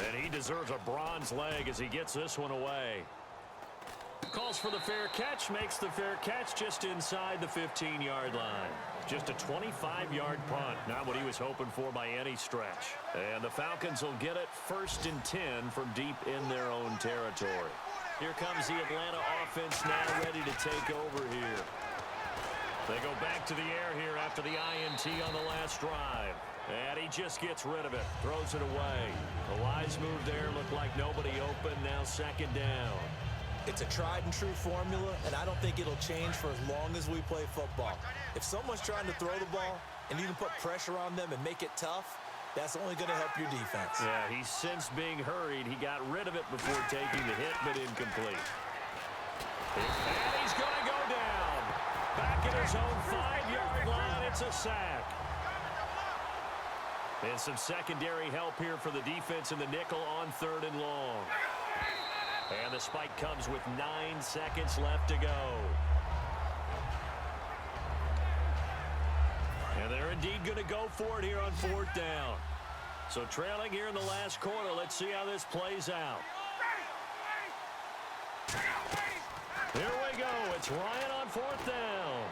And he deserves a bronze leg as he gets this one away. Calls for the fair catch, makes the fair catch just inside the 15-yard line. Just a 25-yard punt, not what he was hoping for by any stretch. And the Falcons will get it 1st and 10 from deep in their own territory. Here comes the Atlanta offense now ready to take over here. They go back to the air here after the INT on the last drive. And he just gets rid of it, throws it away. A wise move there, looked like nobody open, now 2nd down. It's a tried and true formula, and I don't think it'll change for as long as we play football. If someone's trying to throw the ball and you can put pressure on them and make it tough, that's only going to help your defense. Yeah, he's since being hurried. He got rid of it before taking the hit, but incomplete. And he's going to go down. Back at his own 5-yard line, it's a sack. And some secondary help here for the defense in the nickel on 3rd and long. And the spike comes with 9 seconds left to go. And they're indeed going to go for it here on 4th down. So trailing here in the last quarter. Let's see how this plays out. Here we go. It's Ryan on 4th down.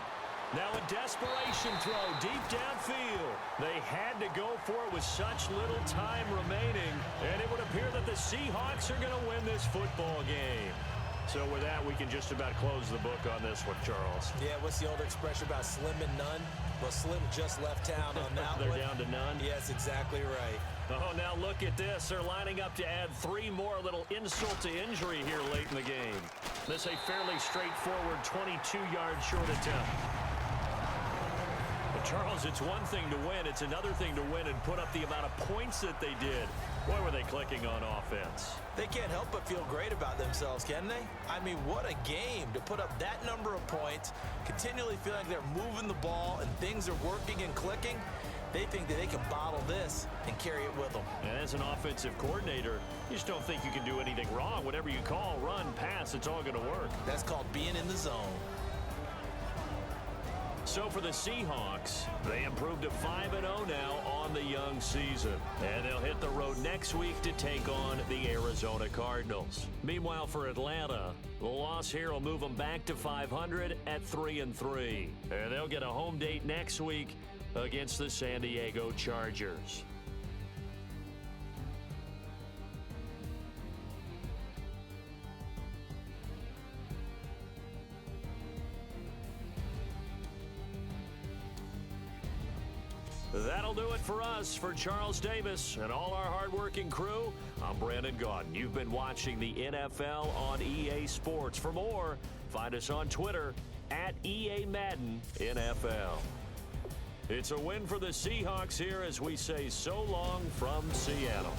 Now a desperation throw deep downfield. They had to go for it with such little time remaining, and it would appear that the Seahawks are going to win this football game. So with that, we can just about close the book on this one, Charles. Yeah, what's the old expression about slim and none? Well, Slim just left town on that They're one. down to none? Yes, exactly right. Oh, now look at this. They're lining up to add 3 more, little insult to injury here late in the game. This a fairly straightforward 22-yard short attempt. But Charles, it's one thing to win. It's another thing to win and put up the amount of points that they did. Boy, were they clicking on offense. They can't help but feel great about themselves, can they? I mean, what a game to put up that number of points, continually feel like they're moving the ball and things are working and clicking. They think that they can bottle this and carry it with them. And as an offensive coordinator, you just don't think you can do anything wrong. Whatever you call, run, pass, it's all going to work. That's called being in the zone. So for the Seahawks, they improved to 5-0 now on the young season. And they'll hit the road next week to take on the Arizona Cardinals. Meanwhile, for Atlanta, the loss here will move them back to 500 at 3-3. And they'll get a home date next week against the San Diego Chargers. That'll do it for us. For Charles Davis and all our hardworking crew, I'm Brandon Gaudin. You've been watching the NFL on EA Sports. For more, find us on Twitter at EA Madden NFL. It's a win for the Seahawks here as we say so long from Seattle.